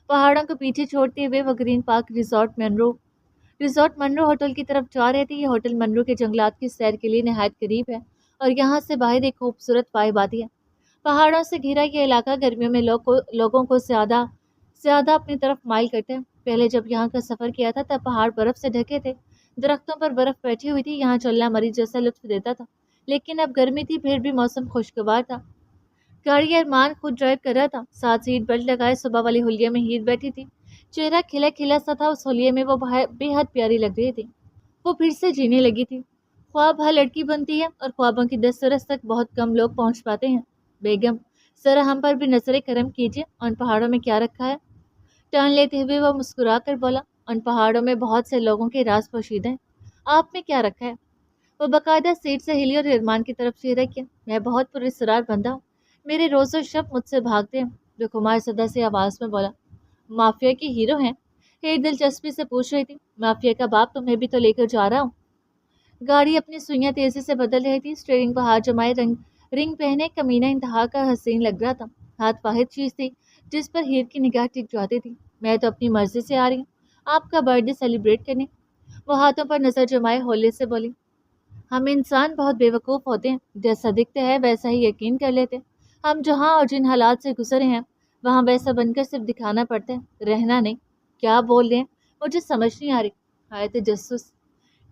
پہاڑوں کو پیچھے چھوڑتے ہوئے وہ green park resort Munro hotel کی طرف جا رہے تھے۔ یہ ہوٹل منرو کے جنگلات کی سیر کے لیے نہایت قریب ہے اور یہاں سے باہر ایک خوبصورت وائب آتی ہے۔ پہاڑوں سے گھرا یہ علاقہ گرمیوں میں لوگوں کو زیادہ اپنی طرف مائل کرتے ہیں۔ پہلے جب یہاں کا سفر کیا تھا تب پہاڑ برف سے ڈھکے تھے، درختوں پر برف بیٹھی ہوئی تھی، یہاں چلنا مریض جیسا لطف دیتا تھا، لیکن اب گرمی تھی، پھر بھی موسم خوشگوار تھا۔ گاڑی ارمان خود ڈرائیو کر رہا تھا، ساتھ سیٹ بیلٹ لگائے، صبح والی حلیے میں ہیر بیٹھی تھی، چہرہ کھلا کھلا سا تھا، اس حلیے میں وہ بے حد پیاری لگ رہی تھی۔ وہ پھر سے جینے لگی تھی۔ خواب ہر لڑکی بنتی ہے اور خوابوں کی دسترس تک بہت کم لوگ پہنچ پاتے ہیں۔ بیگم ذرا ہم پر بھی نظر کرم کیجیے، ان پہاڑوں میں کیا رکھا ہے؟ ٹرن لیتے ہوئے وہ مسکرا کر بولا، ان پہاڑوں میں بہت سے لوگوں کے راز پوشیدہ ہیں، آپ میں کیا رکھا ہے؟ وہ باقاعدہ سیٹ سے ہلی اور ارمان کی طرف چہرہ کیا، میں بہت پراسرار بندہ ہوں، میرے روز و شب مجھ سے بھاگتے ہیں، جو خمار زدہ سی آواز میں بولا۔ مافیا کی ہیرو ہیں؟ ہیر دلچسپی سے پوچھ رہی تھی۔ مافیا کا باپ، تمہیں بھی تو لے کر جا رہا ہوں۔ گاڑی اپنی سوئیاں تیزی سے بدل رہی تھی، اسٹیئرنگ پر ہاتھ جمائے رنگ پہنے کمینہ انتہا کا حسین لگ رہا تھا۔ ہاتھ واحد چیز تھی جس پر ہیر کی نگاہ ٹک جاتی تھی۔ میں تو اپنی مرضی سے آ رہی ہوں، آپ کا برتھ ڈے سیلیبریٹ کرنے، وہ ہاتھوں پر نظر جمائے ہولے سے بولی۔ ہم انسان بہت بے وقوف ہوتے ہیں، جیسا دکھتا ہے ویسا ہی یقین کر لیتے، ہم جہاں اور جن حالات سے گزرے ہیں وہاں ویسا بن کر صرف دکھانا پڑتا ہے، رہنا نہیں۔ کیا بول رہے ہیں؟ مجھے سمجھ نہیں آ رہی۔ ہائے تجسس،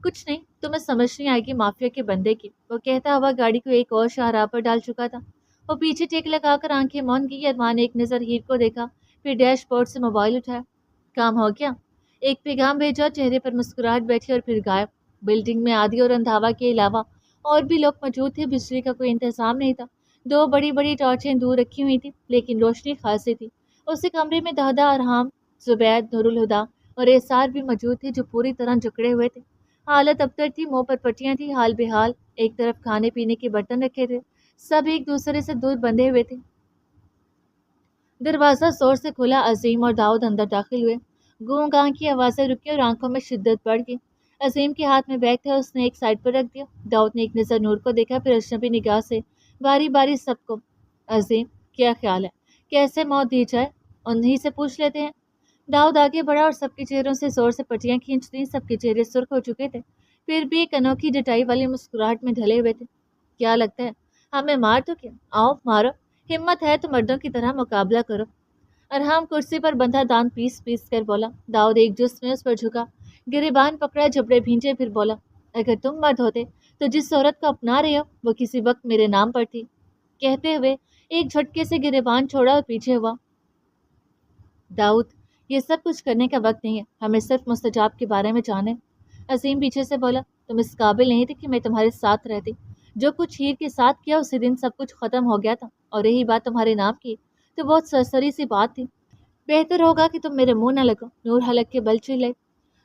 کچھ نہیں، تمہیں سمجھ نہیں آئے گی مافیا کے بندے کی، وہ کہتا ہوا گاڑی کو ایک اور شاہراہ پر ڈال چکا تھا۔ وہ پیچھے ٹیک لگا کر آنکھیں مون کی، ارمان نے ایک نظر ہیر کو دیکھا، پھر ڈیش بورڈ سے موبائل اٹھایا۔ کام ہو گیا؟ ایک پیغام بھیجا، چہرے پر مسکراہٹ بیٹھی اور پھر غائب۔ بلڈنگ میں آدھی اور رندھاوا کے علاوہ اور بھی لوگ موجود تھے، بجلی کا کوئی انتظام نہیں تھا، 2 بڑی ٹارچیں دور رکھی ہوئی تھیں، لیکن روشنی خاصی تھی۔ اسی کمرے میں دادا، ارحام، زبید، نورالہدا اور احسار بھی موجود تھے، جو پوری طرح جکڑے ہوئے تھے، حالت ابتر تھی، منہ پر پٹیاں تھیں، حال بحال، ایک طرف کھانے پینے کے برتن رکھے تھے، سب ایک دوسرے سے دور بندھے ہوئے تھے۔ دروازہ زور سے کھلا، عظیم اور داؤد اندر داخل ہوئے، گوں گاں کی آوازیں رکی اور آنکھوں میں شدت بڑھ گئی۔ عظیم کے ہاتھ میں بیگ تھا، اس نے ایک سائڈ پر رکھ دیا۔ داؤد نے ایک نظر نور کو دیکھا، پھر اجنبی نگاہ سے باری باری سب کو۔ عظیم، کیا خیال ہے، کیسے موت دی جائے؟ انہی سے پوچھ لیتے ہیں۔ داؤد آگے بڑھا اور سب کے چہروں سے زور سے پٹیاں کھینچ دیں، سب کے چہرے سرخ ہو چکے تھے، پھر بھی ایک انوکھی ڈٹائی والی مسکراہٹ میں ڈھلے ہوئے تھے۔ کیا لگتا ہے ہمیں مار تو کیا؟ آؤ مارو، ہمت ہے تو مردوں کی طرح مقابلہ کرو۔ ارحام کرسی پر بندھا دان پیس پیس کر بولا۔ داؤد ایک جس میں اس پر جھکا، گریبان پکڑا، جبڑے بھینچے، پھر بولا، اگر تم مرد ہوتے تو جس عورت کو اپنا رہے ہو وہ کسی وقت میرے نام پر تھی۔ کہتے ہوئے ایک جھٹکے سے گریبان چھوڑا اور پیچھے ہوا۔ داؤد، یہ سب کچھ کرنے کا وقت نہیں ہے، ہمیں صرف مستجاب کے بارے میں جانیں۔ عظیم پیچھے سے بولا، تم اس قابل نہیں تھے کہ میں تمہارے ساتھ رہتی، جو کچھ ہیر کے ساتھ کیا اسی دن سب کچھ ختم ہو گیا تھا، اور رہی بات تمہارے نام کی تو بہت سرسری سی بات تھی، بہتر ہوگا کہ تم میرے منہ نہ لگو۔ نور حلق کے بل چلے۔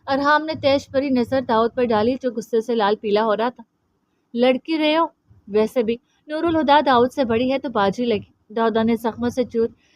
ارحام نے تیش بھری نظر داؤد پر ڈالی جو غصے سے لال پیلا ہو رہا تھا۔ لڑکی رہے ہو؟ ویسے بھی نورالہدا داؤد سے بڑی ہے تو باجی لگی۔ داؤدا نے زخموں سے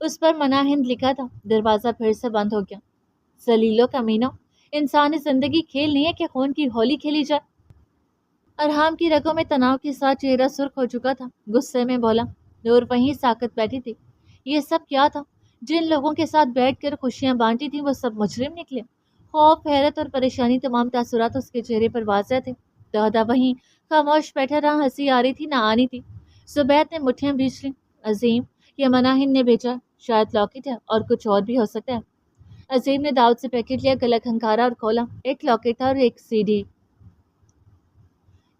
اس پر منع ہند لکھا تھا۔ دروازہ پھر سے بند ہو گیا۔ ذلیلو کمینو، انسانی زندگی کھیل نہیں ہے کہ خون کی ہولی کھیلی جائے۔ ارحام کی رگوں میں تناؤ کے ساتھ چہرہ سرخ ہو چکا تھا، غصے میں بولا۔ نور وہیں ساکت بیٹھی تھی۔ یہ سب کیا تھا؟ جن لوگوں کے ساتھ بیٹھ کر خوشیاں بانٹی تھیں وہ سب مجرم نکلے۔ خوف، حیرت اور پریشانی، تمام تاثرات اس کے چہرے پر واضح تھے۔ دادا وہیں خاموش بیٹھا رہا، ہنسی آ رہی تھی نہ آنی تھی۔ زبید نے مٹھیاں بھیج لیں۔ عظیم، یہ مناہن نے بھیجا، شاید لاکٹ ہے اور کچھ اور بھی ہو سکتا ہے۔ عظیم نے داؤد سے پیکٹ لیا، گلا کھنکارا اور کھولا۔ ایک لاکٹ تھا اور ایک سی ڈی۔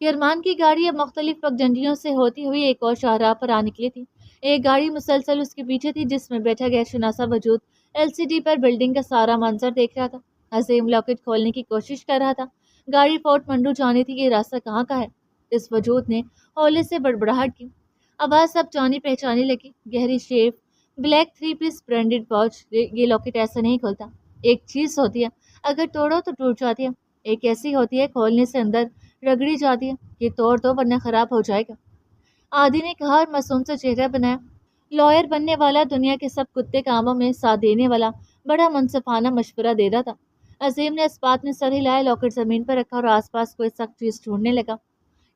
یرمان کی گاڑی اب مختلف پگڈنڈیوں سے ہوتی ہوئی ایک اور شاہراہ پر آ نکلی تھی۔ ایک گاڑی مسلسل اس کے پیچھے تھی جس میں بیٹھا غیر شناسا وجود ایل سی ڈی پر بلڈنگ کا سارا منظر دیکھ رہا تھا۔ عظیم لاکٹ کھولنے کی کوشش کر رہا تھا۔ گاڑی فورٹ منڈو جانی تھی، یہ راستہ کہاں کا ہے؟ اس وجود نے ہولے سے بڑبڑاہٹ کی۔ آواز سب جانی پہچانی لگی۔ گہری شیف، بلیک 3 پیس برانڈڈ واچ۔ یہ لاکٹ ایسا نہیں کھولتا۔ ایک چیز ہوتی ہے، اگر توڑو تو ٹوٹ جاتی ہے۔ ایک ایسی ہوتی ہے، کھولنے سے اندر رگڑی جاتی ہے۔ یہ توڑ دو ورنہ خراب ہو جائے گا، عادی نے کہا اور معصوم سے چہرہ بنایا۔ لائر بننے والا، دنیا کے سب کتے کاموں میں ساتھ دینے والا، بڑا منصفانہ مشورہ دے رہا تھا۔ عظیم نے اس بات میں سر ہلایا، لاکٹ زمین پر رکھا اور آس پاس کوئی سخت چیز ڈھونڈنے لگا۔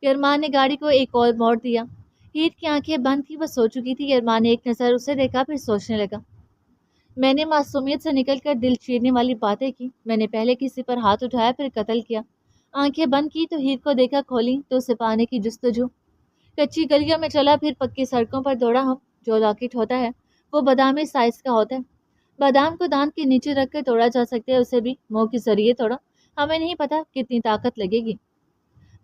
یرمان نے گاڑی کو ایک اور موڑ دیا۔ ہیٹ کی آنکھیں بند تھی، وہ سو چکی تھی۔ یرمان نے ایک نظر اسے دیکھا، پھر سوچنے لگا۔ میں نے معصومیت سے نکل کر دل چیرنے والی باتیں کی۔ میں نے پہلے کسی پر ہاتھ اٹھایا، پھر قتل کیا۔ آنکھیں بند کی تو ہیر کو دیکھا، کھولی تو اسے پانے کی جستجو۔ کچی گلیوں میں چلا، پھر پکی سڑکوں پر دوڑا ہوں۔ جو لاکٹ ہوتا ہے وہ بادامی سائز کا ہوتا ہے۔ بادام کو دانت کے نیچے رکھ کر توڑا جا سکتا ہے، اسے بھی منہ کے ذریعے توڑا۔ ہمیں نہیں پتا کتنی طاقت لگے گی۔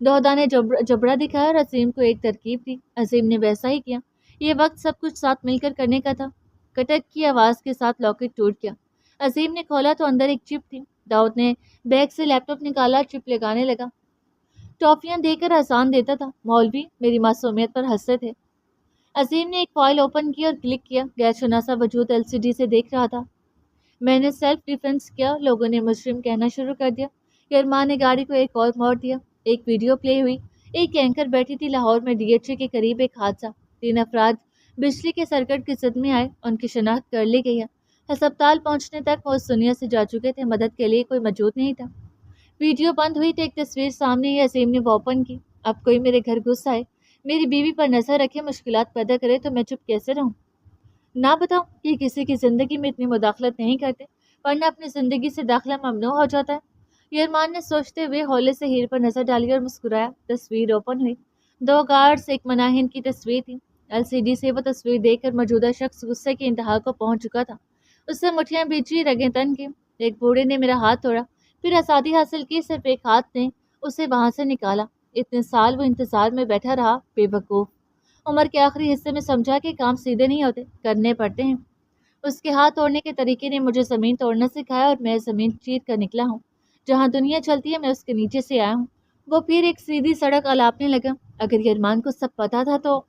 دہدا نے جبڑا دکھایا اور عظیم کو ایک ترکیب دی۔ عظیم نے ویسا ہی کیا۔ یہ وقت سب کچھ ساتھ مل کر کرنے کا تھا۔ کٹک کی آواز کے ساتھ لاکٹ ٹوٹ گیا۔ عظیم نے کھولا تو اندر ایک چپ تھی۔ داؤد نے بیگ سے لیپ ٹاپ نکالا، چپ لگانے لگا۔ ٹافیاں دے کر اذان دیتا تھا۔ مولوی میری معصومیت پر ہنستے تھے۔ عظیم نے ایک فائل اوپن کی اور کلک کیا۔ غیر شناسا وجود ایل سی ڈی سے دیکھ رہا تھا۔ میں نے سیلف ڈیفنس کیا، لوگوں نے مجرم کہنا شروع کر دیا۔ یرمان نے گاڑی کو ایک اور موڑ دیا۔ ایک ویڈیو پلے ہوئی۔ ایک اینکر بیٹھی تھی۔ لاہور میں ڈی ایچ اے کے قریب ایک حادثہ، 3 افراد بجلی کے سرکٹ کی زد میں آئے، ان کی شناخت کر لی گئی ہے۔ ہسپتال پہنچنے تک وہ اس دنیا سے جا چکے تھے، مدد کے لیے کوئی موجود نہیں تھا۔ ویڈیو بند ہوئی تو ایک تصویر سامنے ہی۔ عظیم نے وہ اوپن کی۔ اب کوئی میرے گھر گھس آئے، میری بیوی پر نظر رکھے، مشکلات پیدا کرے تو میں چپ کیسے رہوں؟ نہ بتاؤ کہ کسی کی زندگی میں اتنی مداخلت نہیں کرتے، ورنہ اپنی زندگی سے داخلہ ممنوع ہو جاتا ہے۔ یرمان نے سوچتے ہوئے ہولے سے ہیر پر نظر ڈالی اور مسکرایا۔ تصویر اوپن ہوئی۔ 2 گارڈز، ایک مناہن کی تصویر تھی۔ ایل سی ڈی سے وہ تصویر دیکھ کر موجودہ شخص غصے کی انتہا کو پہنچ چکا تھا۔ اس سے مٹھیاں بھیجی، رگیں تن کی۔ ایک بوڑھے نے میرا ہاتھ توڑا، پھر آزادی حاصل کی، صرف ایک ہاتھ نے اسے وہاں سے نکالا۔ اتنے سال وہ انتظار میں بیٹھا رہا، بے وقوف۔ عمر کے آخری حصے میں سمجھا کہ کام سیدھے نہیں ہوتے، کرنے پڑتے ہیں۔ اس کے ہاتھ توڑنے کے طریقے نے مجھے زمین توڑنا سکھایا اور میں زمین چیر کر نکلا ہوں۔ جہاں دنیا چلتی ہے میں اس کے نیچے سے آیا ہوں۔ وہ پھر ایک سیدھی سڑک الاپنے لگا۔ اگر یرمان کو سب پتا تھا تو؟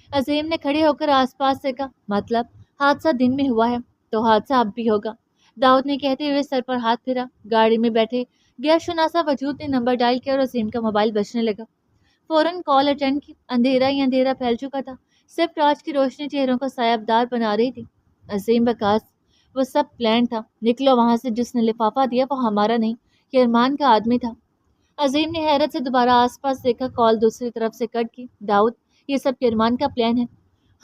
عظیم نے کھڑے ہو کر آس پاس سے کہا، مطلب حادثہ دن میں ہوا ہے تو حادثہ اب بھی ہوگا۔ داؤد نے کہتے ہوئے سر پر ہاتھ پھیرا۔ گاڑی میں بیٹھے غیر شناسا وجود نے نمبر ڈائل کیا اور عظیم کا موبائل بجنے لگا۔ فوراً کال اٹینڈ کی۔ اندھیرا ہی اندھیرا پھیل چکا تھا، صرف ٹارچ کی روشنی چہروں کو سایاب دار بنا رہی تھی۔ عظیم بکاس، وہ سب پلان تھا، نکلو وہاں سے، جس نے لفافہ دیا وہ ہمارا نہیں، یرمان کا آدمی تھا۔ عظیم نے حیرت سے دوبارہ آس پاس دیکھا، کال دوسری طرف سے کٹ کی۔ داؤد، یہ سب یرمان کا پلان ہے،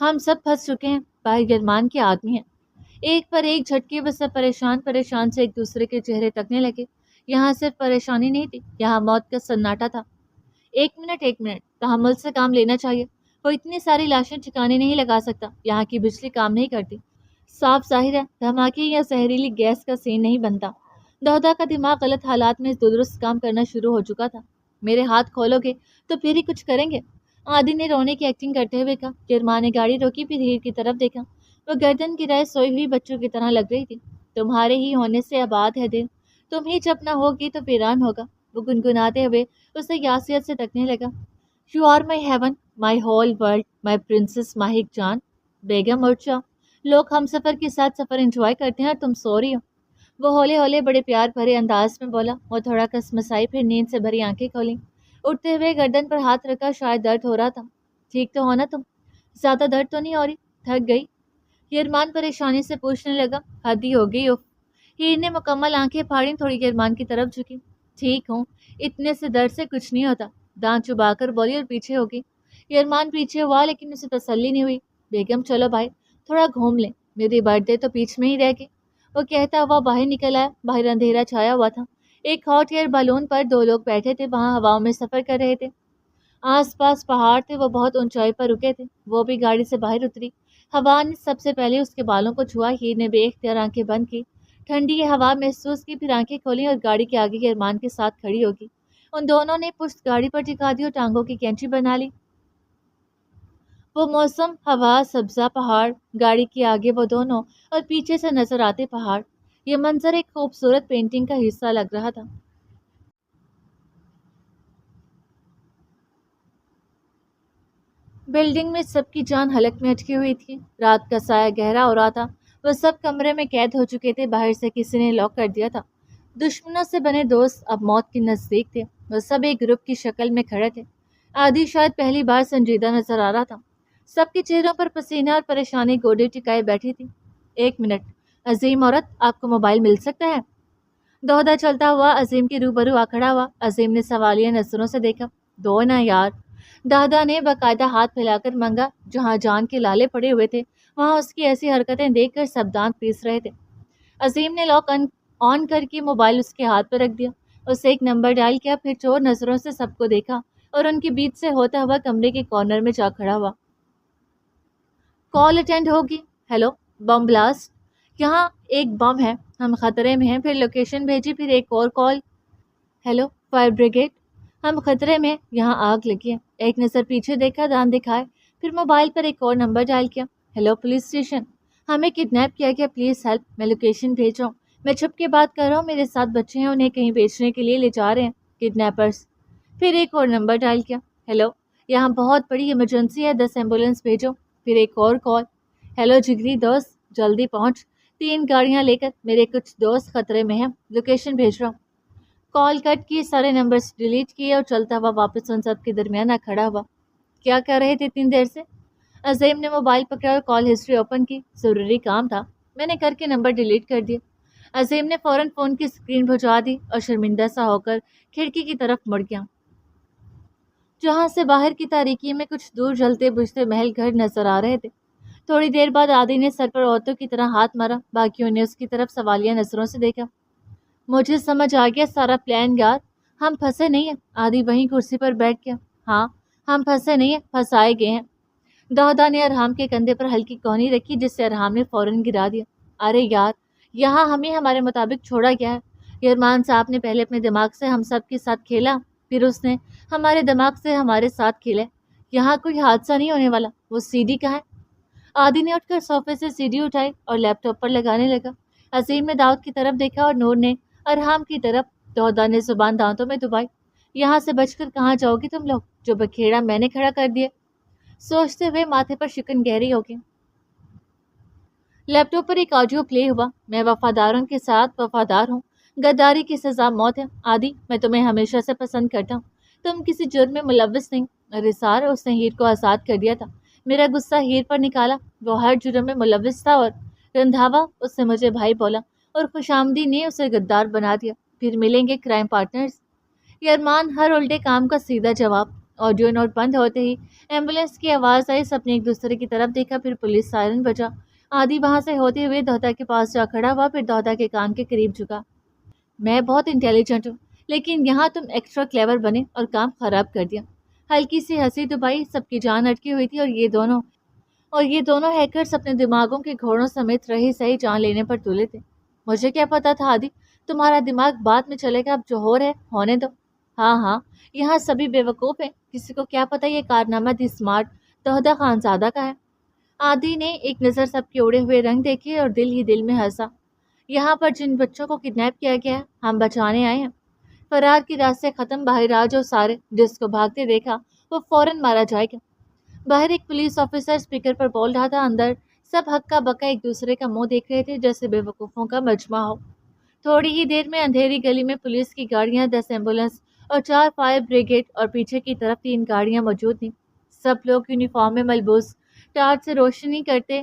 ہم سب پھنس چکے ہیں، باہر یرمان کے آدمی ہیں۔ ایک پر ایک جھٹکے، وہ سب پریشان سے ایک دوسرے کے چہرے تکنے لگے۔ یہاں صرف پریشانی نہیں تھی، یہاں موت کا سناٹا تھا۔ ایک منٹ، تحمل سے کام لینا چاہیے، وہ اتنی ساری لاشیں ٹھکانے نہیں لگا سکتا، یہاں کی بجلی کام نہیں کرتی۔ صاف ظاہر ہے دھماکے یا زہریلی گیس کا سین نہیں بنتا۔ دہدا کا دماغ غلط حالات میں درست کام کرنا شروع ہو چکا تھا۔ میرے ہاتھ کھولو گے تو پھر ہی کچھ کریں گے، عادی نے رونے کی ایکٹنگ کرتے ہوئے کہا۔ یرمان نے گاڑی روکی، پھر ہیر کی طرف دیکھا۔ وہ گردن گرائے سوئی ہوئی بچوں کی طرح لگ رہی تھی۔ تمہارے ہی ہونے سے آباد ہے دل، تم ہی جب نہ ہوگی تو ویران ہوگا۔ وہ گنگناتے ہوئے اسے یاسیت سے تکنے لگا۔ You are my heaven, my whole world, my princess Mahak جان۔ بیگم اٹھ جاؤ، لوگ ہم سفر کے ساتھ سفر انجوائے کرتے ہیں اور تم سو رہی ہو۔ وہ ہولے ہولے بڑے پیار بھرے انداز میں بولا۔ وہ تھوڑا کسمسائی، پھر نیند سے بھری آنکھیں کھولیں۔ اٹھتے ہوئے گردن پر ہاتھ رکھا، شاید درد ہو رہا تھا۔ ٹھیک تو ہو نا تم؟ زیادہ درد تو نہیں ہو رہی؟ تھک گئی؟ یرمان پریشانی سے پوچھنے لگا۔ حد ہی ہو گئی، ہیر نے مکمل آنکھیں پھاڑی، تھوڑی یرمان کی طرف جھکی۔ ٹھیک ہوں، اتنے سے درد سے کچھ نہیں ہوتا، دانت چبا کر بولی اور پیچھے ہوگی۔ یرمان پیچھے ہوا لیکن اسے تسلی نہیں ہوئی۔ بیگم چلو بھائی تھوڑا گھوم لیں، میری برتھ ڈے تو بیچ میں ہی رہ گئی۔ وہ کہتا ہوا باہر نکل آیا۔ باہر اندھیرا چھایا ہوا تھا، ایک ہاٹ ایئر بالون پر دو لوگ بیٹھے تھے، وہاں ہواؤں میں سفر کر رہے تھے۔ آس پاس پہاڑ تھے، وہ بہت اونچائی پر رکے تھے۔ وہ بھی گاڑی سے باہر اتری۔ ہوا نے سب سے پہلے اس کے بالوں کو چھوا۔ ہیر نے بے اختیار آنکھیں بند کی، ٹھنڈی ہوا محسوس کی، پھر آنکھیں کھولی اور گاڑی کے آگے ارمان کے ساتھ کھڑی ہوگی۔ ان دونوں نے پشت گاڑی پر ٹکا دی اور ٹانگوں کی کینچی بنا لی۔ وہ موسم، ہوا، سبزہ پہاڑ، گاڑی کے آگے وہ دونوں اور پیچھے سے نظر آتے پہاڑ، یہ منظر ایک خوبصورت پینٹنگ کا حصہ لگ رہا تھا۔ بلڈنگ میں سب کی جان حلق میں اٹکی ہوئی تھی۔ رات کا سایہ گہرا ہو رہا تھا، وہ سب کمرے میں قید ہو چکے تھے، باہر سے کسی نے لاک کر دیا تھا۔ دشمنوں سے بنے دوست اب موت کے نزدیک تھے، وہ سب ایک گروپ کی شکل میں کھڑے تھے۔ آدھی شاید پہلی بار سنجیدہ نظر آ رہا تھا، سب کے چہروں پر پسینہ اور پریشانی گوڈے ٹکائے بیٹھی تھی۔ ایک منٹ، عظیم عورت، آپ کو موبائل مل سکتا ہے؟ دوہدا چلتا ہوا عظیم کے روبرو آ کھڑا ہوا۔ عظیم نے سوالیہ نظروں سے دیکھا۔ دو نا یار، دادا نے باقاعدہ ہاتھ پھیلا کر مانگا۔ جہاں جان کے لالے پڑے ہوئے تھے وہاں اس کی ایسی حرکتیں دیکھ کر سب دانت پیس رہے تھے۔ عظیم نے لاک آن کر کے موبائل اس کے ہاتھ پر رکھ دیا۔ اسے ایک نمبر ڈائل کیا، پھر چور نظروں سے سب کو دیکھا اور ان کے بیچ سے ہوتا ہوا کمرے کے کارنر میں جا کھڑا ہوا۔ کال اٹینڈ ہوگی۔ ہیلو، بم بلاسٹ، یہاں ایک بم ہے، ہم خطرے میں ہیں۔ پھر لوکیشن بھیجی، پھر ایک اور کال۔ ہیلو، فائر بریگیڈ، ہم خطرے میں، یہاں آگ لگی ہے۔ ایک نظر پیچھے دیکھا، دان دکھائے، پھر موبائل پر ایک اور نمبر ڈائل کیا۔ ہیلو پولیس اسٹیشن، ہمیں کڈنیپ کیا گیا، پلیز ہیلپ، میں لوکیشن بھیج رہا ہوں، میں چھپ کے بات کر رہا ہوں، میرے ساتھ بچے ہیں، انہیں کہیں بیچنے کے لیے لے جا رہے ہیں کڈنیپرز۔ پھر ایک اور نمبر ڈائل کیا۔ ہیلو، یہاں بہت بڑی ایمرجنسی ہے، 10 ایمبولینس بھیجو۔ پھر ایک اور کال۔ ہیلو جگری دوست، جلدی پہنچ، 3 گاڑیاں لے کر، میرے کچھ دوست خطرے میں ہیں، لوکیشن بھیج رہا ہوں۔ کال کٹ کی، سارے نمبرز ڈیلیٹ کیے اور چلتا ہوا واپس ان سب کے درمیان آ کھڑا ہوا۔ کیا کر رہے تھے اتنی دیر سے؟ عظیم نے موبائل پکڑا اور کال ہسٹری اوپن کی۔ ضروری کام تھا، میں نے کر کے نمبر ڈیلیٹ کر دیا۔ عظیم نے فوراً فون کی اسکرین بجھا دی اور شرمندہ سا ہو کر کھڑکی کی طرف مڑ گیا، جہاں سے باہر کی تاریکی میں کچھ دور جلتے بجھتے محل گھر نظر آ رہے تھے۔ تھوڑی دیر بعد آدی نے سر پر عورتوں کی طرح ہاتھ مارا، باقیوں نے اس کی طرف سوالیہ نظروں سے دیکھا۔ مجھے سمجھ آ گیا سارا پلان یار، ہم پھنسے نہیں ہیں۔ آدی وہیں کرسی پر بیٹھ گیا۔ ہاں، ہم پھنسے نہیں ہیں، پھنسائے گئے ہیں۔ دہدا نے ارحام کے کندھے پر ہلکی کوہنی رکھی، جس سے ارحام نے فوراً گرا دیا۔ ارے یار، یہاں ہمیں ہمارے مطابق چھوڑا گیا ہے۔ یرمان صاحب نے پہلے اپنے دماغ سے ہم سب کے ساتھ کھیلا، پھر اس نے ہمارے دماغ سے ہمارے ساتھ کھیلا۔ یہاں کوئی حادثہ نہیں ہونے والا۔ وہ سی ڈی کہاں ہے؟ آدی نے اٹھ کر صوفے سے سی ڈی اٹھائی اور لیپ ٹاپ پر لگانے لگا۔ عظیم نے داؤد کی طرف دیکھا اور نور نے ارحام کی طرف۔ دہدا نے زبان دانتوں میں دبائی۔ یہاں سے بچ کر کہاں جاؤ گی تم لوگ، جو بکھیڑا میں نے کھڑا کر دیا؟ سوچتے ہوئے ماتھے پر شکن گہری ہو گئی۔ لیپ ٹاپ پر ایک آڈیو پلے ہوا۔ میں وفاداروں کے ساتھ وفادار ہوں، غداری کی سزا موت ہے۔ آدی، میں تمہیں ہمیشہ سے پسند کرتا ہوں، تم کسی جرم میں ملوث نہیں۔ رسار، اس نے ہیر کو آزاد کر دیا تھا، میرا غصہ ہیر پر نکالا، وہ ہر جرم میں ملوث تھا، اور رندھاوا، اس نے مجھے بھائی بولا، اور خوش آمدی نے اسے غدار بنا دیا۔ پھر ملیں گے کرائم پارٹنرز۔ یرمان، ہر الٹے کام کا سیدھا جواب۔ آڈیو نوٹ بند ہوتے ہی ایمبولینس کی آواز آئی، سب نے ایک دوسرے کی طرف دیکھا، پھر پولیس سائرن بجا۔ آدی وہاں سے ہوتے ہوئے دہدا کے پاس جا کھڑا ہوا، پھر دہدا کے کان کے قریب جھکا۔ میں بہت انٹیلیجنٹ ہوں، لیکن یہاں تم ایکسٹرا کلیور بنے اور کام خراب کر دیا۔ ہلکی سی ہنسی دبائی، سب کی جان اٹکی ہوئی تھی، اور یہ دونوں ہیکرز اپنے دماغوں کے گھوڑوں سمیت رہی سہی جان لینے پر تلے تھے۔ مجھے کیا پتا تھا آدی، تمہارا دماغ بعد میں چلے گا، اب جو ہو رہے ہونے دو۔ ہاں ہاں، یہاں سبھی بے وقوف ہیں، کسی کو کیا پتا یہ کارنامہ دی اسمارٹ دہدا خانزادہ کا ہے۔ آدی نے ایک نظر سب کے اڑے ہوئے رنگ دیکھے اور دل ہی دل میں ہنسا۔ یہاں پر جن بچوں کو کڈنیپ کیا گیا ہے، ہم بچانے آئے ہیں۔ فرار کی راستے ختم، باہر آ جو سارے، جس کو بھاگتے دیکھا وہ فوراً مارا جائے گا۔ باہر ایک پولیس آفیسر اسپیکر پر بول رہا تھا، اندر سب ہکا بکا ایک دوسرے کا منہ دیکھ رہے تھے، جیسے بے وقوفوں کا مجمع ہو۔ تھوڑی ہی دیر میں اندھیری گلی میں پولیس کی گاڑیاں، 10 ایمبولینس اور 4 فائر بریگیڈ، اور پیچھے کی طرف 3 گاڑیاں موجود تھیں۔ سب لوگ یونیفارم میں ملبوس، ٹارچ سے روشنی کرتے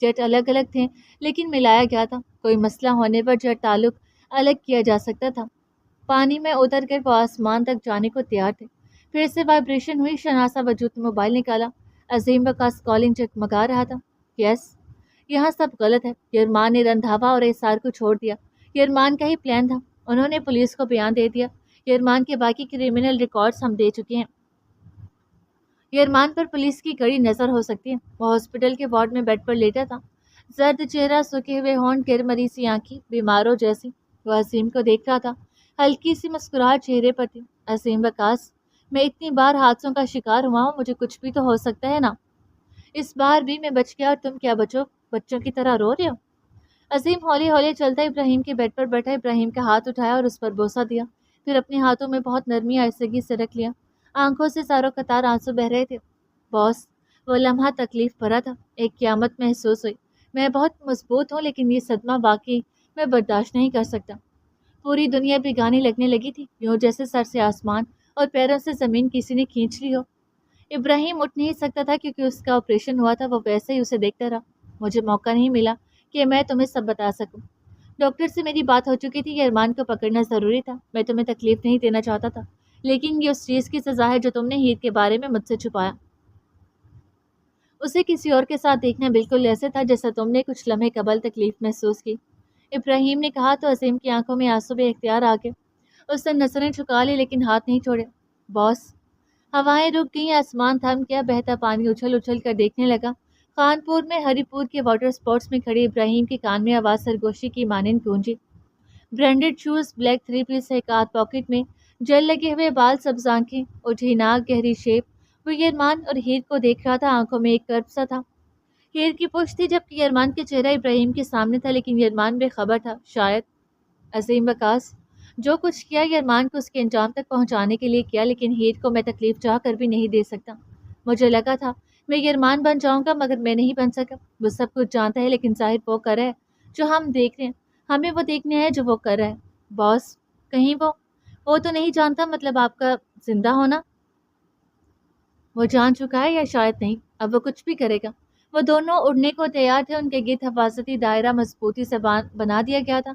جٹ الگ الگ تھے لیکن ملایا گیا تھا، کوئی مسئلہ ہونے پر جٹ تعلق الگ کیا جا سکتا تھا۔ پانی میں اتر کر وہ آسمان تک جانے کو تیار تھے۔ پھر سے وائبریشن ہوئی، شناسا وجود نے موبائل نکالا۔ عظیم وقاص کالنگ جگمگا رہا تھا۔ یس، یہاں سب غلط ہے۔ یرمان نے رندھاوا اور احسار کو چھوڑ دیا۔ یرمان کا ہی پلان تھا۔ انہوں نے پولیس کو بیان دے دیا۔ یرمان کے باقی کرمنل ریکارڈز ہم دے چکے ہیں۔ یرمان پر پولیس کی کڑی نظر ہو سکتی ہے۔ وہ ہاسپٹل کے وارڈ میں بیڈ پر لیٹا تھا، زرد چہرہ، سوکھے ہوئے ہونٹ، گر مری سی آنکھیں، بیماروں جیسی۔ وہ عظیم کو دیکھ رہا تھا، ہلکی سی مسکراہٹ چہرے پر تھی۔ عظیم وقاص، میں اتنی بار حادثوں کا شکار ہوا ہوں، مجھے کچھ بھی تو ہو سکتا ہے نا؟ اس بار بھی میں بچ گیا اور تم کیا بچوں کی طرح رو رہے ہو؟ عظیم ہولے ہولے چلتا ابراہیم کے بیڈ پر بیٹھا، ابراہیم کا ہاتھ اٹھایا اور اس پر بوسہ دیا، پھر اپنے ہاتھوں میں بہت نرمی آہستگی سے رکھ لیا۔ آنکھوں سے ساروں قطار آنسو بہ رہے تھے۔ باس، وہ لمحہ تکلیف بھرا تھا، ایک قیامت محسوس ہوئی۔ میں بہت مضبوط ہوں لیکن یہ صدمہ واقعی میں برداشت نہیں کر سکتا۔ پوری دنیا بیگانی لگنے لگی تھی، یوں جیسے سر سے آسمان اور پیروں سے زمین کسی نے کھینچ لی ہو۔ ابراہیم اٹھ نہیں سکتا تھا کیونکہ اس کا آپریشن ہوا تھا، وہ ویسے ہی اسے دیکھتا رہا۔ مجھے موقع نہیں ملا کہ میں تمہیں سب بتا سکوں۔ ڈاکٹر سے میری بات ہو چکی تھی، یرمان کو پکڑنا ضروری تھا۔ میں تمہیں تکلیف نہیں دینا چاہتا تھا، لیکن یہ اس چیز کی سزا ہے جو تم نے ہیر کے بارے میں مجھ سے چھپایا۔ اسے کسی اور کے ساتھ دیکھنا بالکل ایسے تھا جیسا تم نے کچھ لمحے قبل تکلیف محسوس کی، ابراہیم نے کہا تو عظیم کی آنکھوں میں آنسو بے اختیار آ گئے۔ اس نے نظریں جھکا لی لیکن ہاتھ نہیں چھوڑے۔ باس، ہوائیں رک گئیں، آسمان تھم گیا، بہتا پانی اچھل اچھل کر دیکھنے لگا۔ خانپور میں ہری پور کے واٹر سپورٹس میں کھڑے ابراہیم کے کان میں آواز سرگوشی کی مانند گونجی۔ برینڈڈ شوز، بلیک 3 پیس، ایک ہاتھ پاکٹ میں، جل لگے ہوئے بال، سبز آنکھیں، اٹھی ناک، گہری شیپ۔ وہ یرمان اور ہیر کو دیکھ رہا تھا، آنکھوں میں ایک کرب سا تھا۔ ہیر کی پشت تھی جبکہ یرمان کے چہرہ ابراہیم کے سامنے تھا، لیکن یرمان بے خبر تھا، شاید۔ عظیم وقاص، جو کچھ کیا یرمان کو اس کے انجام تک پہنچانے کے لیے کیا، لیکن ہیر کو میں تکلیف چاہ کر بھی نہیں دے سکتا۔ مجھے لگا تھا میں یرمان بن جاؤں گا مگر میں نہیں بن سکا۔ وہ سب کچھ جانتا ہے لیکن ظاہر وہ کر رہا ہے جو ہم دیکھ رہے ہیں، ہمیں وہ دیکھنا ہے جو وہ کر رہا ہے۔ باس، کہیں وہ تو نہیں جانتا، مطلب آپ کا زندہ ہونا؟ وہ جان چکا ہے یا شاید نہیں، اب وہ کچھ بھی کرے گا۔ وہ دونوں اڑنے کو تیار تھے، ان کے گرد حفاظتی دائرہ مضبوطی سے بنا دیا گیا تھا۔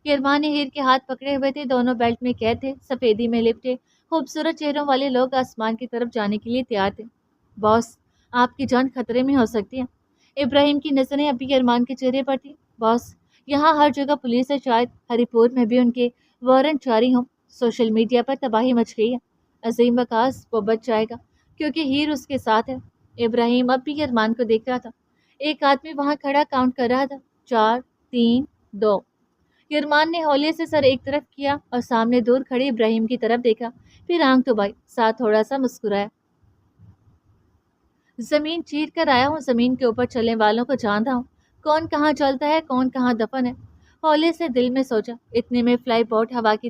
یرمان نے ہیر کے ہاتھ پکڑے ہوئے تھے، دونوں بیلٹ میں قید تھے، سفیدی میں لپٹے خوبصورت چہروں والے لوگ آسمان کی طرف جانے کے لیے تیار تھے۔ باس، آپ کی جان خطرے میں ہو سکتی ہے۔ ابراہیم کی نظریں ابھی یرمان کے چہرے پر تھیں۔ باس، یہاں ہر جگہ پولیس ہے، شاید ہری پور میں بھی ان کے وارنٹ جاری ہوں۔ سوشل میڈیا پر تباہی مچ گئی ہے۔ عظیم وقاص، وہ بچ جائے گا کیونکہ ہیر اس کے ساتھ ہے۔ ابراہیم اب بھی یرمان کو دیکھ رہا تھا۔ ایک آدمی وہاں کھڑا کاؤنٹ کر رہا تھا، 4، 3، 2۔ یرمان نے ہولے سے سر ایک طرف کیا اور سامنے دور کھڑے ابراہیم کی طرف دیکھا، پھر آنکھ دبائی، ساتھ تھوڑا سا مسکرایا۔ زمین چیر کر آیا ہوں، زمین کے اوپر چلنے والوں کو جانتا ہوں، کون کہاں چلتا ہے، کون کہاں دفن ہے۔ ہولے سے دل میں سوچا، اتنے میں فلائی بوٹ ہوا کی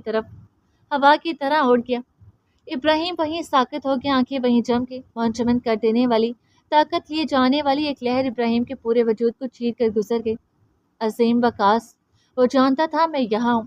طرح اڑ گیا۔ ابراہیم وہیں ساکت ہو گیا، آنکھیں وہیں جم کے، منجمد کر دینے والی، طاقت لیے جانے والی ایک لہر ابراہیم کے پورے وجود کو چیر کر گزر گئی۔ عظیم وقاص، وہ جانتا تھا میں یہاں ہوں۔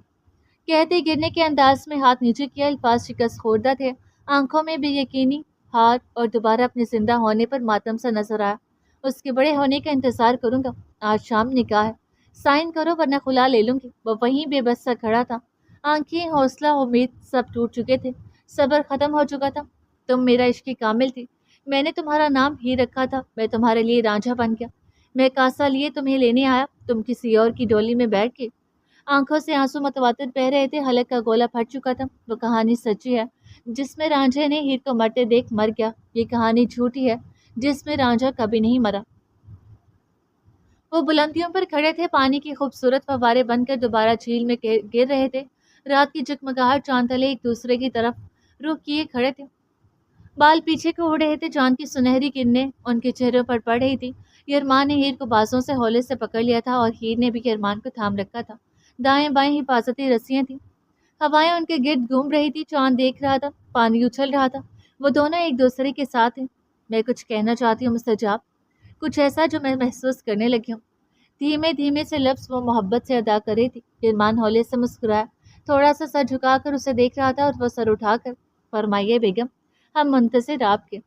کہتے گرنے کے انداز میں ہاتھ نیچے کیا، الفاظ شکست خوردہ تھے، آنکھوں میں بے یقینی، ہار اور دوبارہ اپنے زندہ ہونے پر ماتم سا نظر آیا۔ اس کے بڑے ہونے کا انتظار کروں گا، آج شام نکاح ہے، سائن کرو ورنہ خلا لے لوں گی۔ وہ وہیں بے بس سا کھڑا تھا، آنکھیں، حوصلہ، امید سب ٹوٹ چکے تھے، صبر ختم ہو چکا تھا۔ تم میرا عشق کامل تھی، میں نے تمہارا نام ہی رکھا تھا، میں تمہارے لیے رانجھا بن گیا، میں کاسا لیے تمہیں لینے آیا، تم کسی اور کی ڈولی میں بیٹھ کے۔ آنکھوں سے آنسو متواتر بہ رہے تھے، حلق کا گولا پھٹ چکا تھا۔ وہ کہانی سچی ہے جس میں رانجھے نے ہیر کو مرتے دیکھ مر گیا، یہ کہانی جھوٹی ہے جس میں رانجھا کبھی نہیں مرا۔ وہ بلندیوں پر کھڑے تھے، پانی کی خوبصورت فوارے بن کر دوبارہ جھیل میں گر رہے تھے، رات کی جگمگاہٹ، چاند تلے ایک دوسرے کی طرف رخ کیے کھڑے تھے، بال پیچھے کو اڑ رہے تھے، چاند کی سنہری کرنیں ان کے چہروں پر پڑ رہی تھی۔ یرمان نے ہیر کو بازوں سے ہولے سے پکڑ لیا تھا اور ہیر نے بھی یرمان کو تھام رکھا تھا، دائیں بائیں حفاظتی رسیاں تھیں، ہوائیں ان کے گرد گھوم رہی تھی، چاند دیکھ رہا تھا، پانی اچھل رہا تھا، وہ دونوں ایک دوسرے کے ساتھ ہیں۔ میں کچھ کہنا چاہتی ہوں مستجاب، کچھ ایسا جو میں محسوس کرنے لگی ہوں۔ دھیمے دھیمے سے لفظ وہ محبت سے ادا کر رہی تھی۔ یرمان ہولے سے مسکرایا، تھوڑا سا سر جھکا کر اسے دیکھ رہا تھا اور وہ سر اٹھا کر، فرمائیے بیگم، ہم منتظر آپ کے۔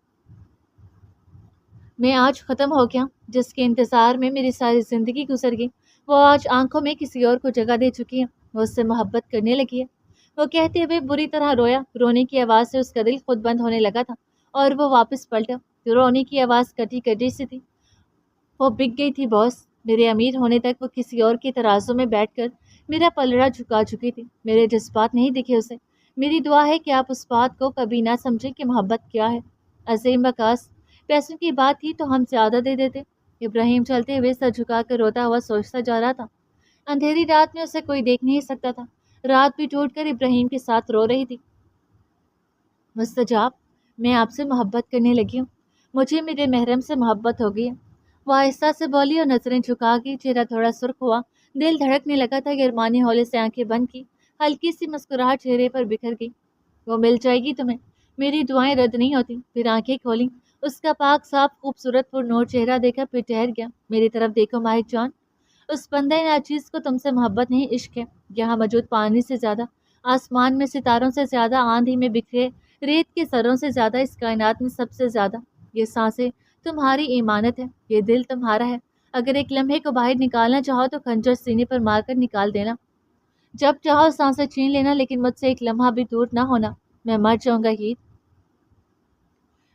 میں آج ختم ہو گیا، جس کے انتظار میں میری ساری زندگی گزر گئی، وہ آج آنکھوں میں کسی اور کو جگہ دے چکی ہے، وہ اس سے محبت کرنے لگی ہے۔ وہ کہتے ہوئے بری طرح رویا، رونے کی آواز سے اس کا دل خود بند ہونے لگا تھا اور وہ واپس پلٹا۔ رونے کی آواز کٹی کٹی سی تھی، وہ بک گئی تھی باس۔ میرے امیر ہونے تک وہ کسی اور کے ترازو میں بیٹھ کر میرا پلڑا جھکا چکی تھی، میرے جذبات نہیں دکھے اسے۔ میری دعا ہے کہ آپ اس بات کو کبھی نہ سمجھیں کہ محبت کیا ہے۔ عظیم وکاس، پیسوں کی بات تھی تو ہم زیادہ دے دیتے۔ ابراہیم چلتے ہوئے سر جھکا کر روتا ہوا سوچتا جا رہا تھا۔ اندھیری رات میں اسے کوئی دیکھ نہیں سکتا تھا، رات بھی ٹوٹ کر ابراہیم کے ساتھ رو رہی تھی۔ مستجاب، میں آپ سے محبت کرنے لگی ہوں، مجھے میرے محرم سے محبت ہو گئی ہے۔ وہ آہستہ سے بولی اور نظریں جھکا کے چہرہ تھوڑا سرخ ہوا، دل دھڑکنے لگا تھا۔ گرمانی ہولے سے آنکھیں بند کی، ہلکی سی مسکراہٹ چہرے پر بکھر گئی۔ وہ مل جائے گی تمہیں، میری دعائیں رد نہیں ہوتی۔ پھر آنکھیں کھولیں، اس کا پاک صاف خوبصورت پر نور چہرہ دیکھا، پھر ٹھہر گیا۔ میری طرف دیکھو ماہک جان، اس بندہ ناچیز کو تم سے محبت نہیں، عشق ہے۔ یہاں موجود پانی سے زیادہ، آسمان میں ستاروں سے زیادہ، آندھی میں بکھرے ریت کے سروں سے زیادہ، اس کائنات میں سب سے زیادہ یہ سانسیں تمہاری ایمانت ہے، یہ دل تمہارا ہے۔ اگر ایک لمحے کو باہر نکالنا چاہو تو خنجر سینے پر مار کر نکال دینا، جب چاہو سانسیں چھین لینا، لیکن مجھ سے ایک لمحہ بھی دور نہ ہونا، میں مر جاؤں گا ہیر۔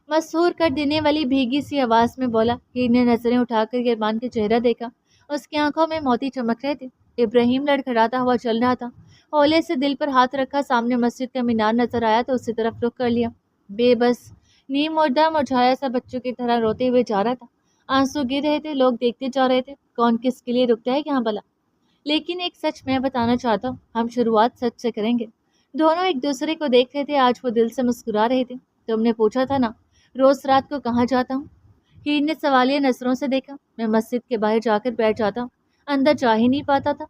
مسحور کر دینے والی بھیگی سی آواز میں بولا۔ ہیر نے نظریں اٹھا کر گرمان کے چہرہ دیکھا، اس کی آنکھوں میں موتی چمک رہے تھے۔ ابراہیم لڑکھڑاتا ہوا چل رہا تھا، ہولے سے دل پر ہاتھ رکھا، سامنے مسجد کا مینار نظر آیا تو اسی طرف رخ کر لیا۔ بے بس نیم مردہ مرجھایا سا بچوں کی طرح روتے ہوئے جا رہا تھا، آنسو گر رہے تھے، لوگ دیکھتے جا رہے تھے، کون کس کے لیے رکتا ہے یہاں بلا۔ لیکن ایک سچ میں بتانا چاہتا ہوں، ہم شروعات سچ سے کریں گے۔ دونوں ایک دوسرے کو دیکھ رہے تھے، آج وہ دل سے مسکرا رہے تھے۔ تم نے پوچھا تھا نا روز رات کو کہاں جاتا ہوں؟ ہیر نے سوالیہ نظروں سے دیکھا۔ میں مسجد کے باہر جا کر بیٹھ جاتا ہوں، اندر جا ہی نہیں پاتا تھا۔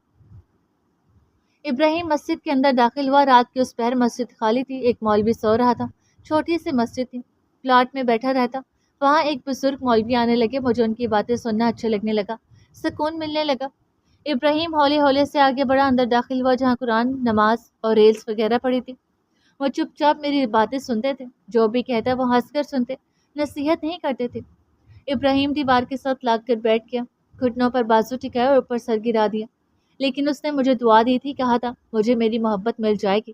ابراہیم مسجد کے اندر داخل ہوا، رات کے اس پہر مسجد خالی تھی، ایک مولوی سو رہا تھا، چھوٹی سی مسجد تھی، پلاٹ میں بیٹھا رہتا۔ وہاں ایک بزرگ مولوی آنے لگے، مجھے ان کی باتیں سننا اچھا لگنے لگا، سکون ملنے لگا۔ ابراہیم ہولے ہولے سے آگے بڑھا، اندر داخل ہوا جہاں قرآن، نماز اور ریلز وغیرہ پڑی تھی۔ وہ چپ چاپ میری باتیں سنتے تھے، جو بھی کہتا وہ ہنس کر سنتے، نصیحت نہیں کرتے تھے۔ ابراہیم دیوار کے ساتھ لاگ کر بیٹھ گیا، گھٹنوں پر بازو ٹکایا اور اوپر سر گرا دیا۔ لیکن اس نے مجھے دعا دی تھی، کہا تھا مجھے میری محبت مل جائے گی۔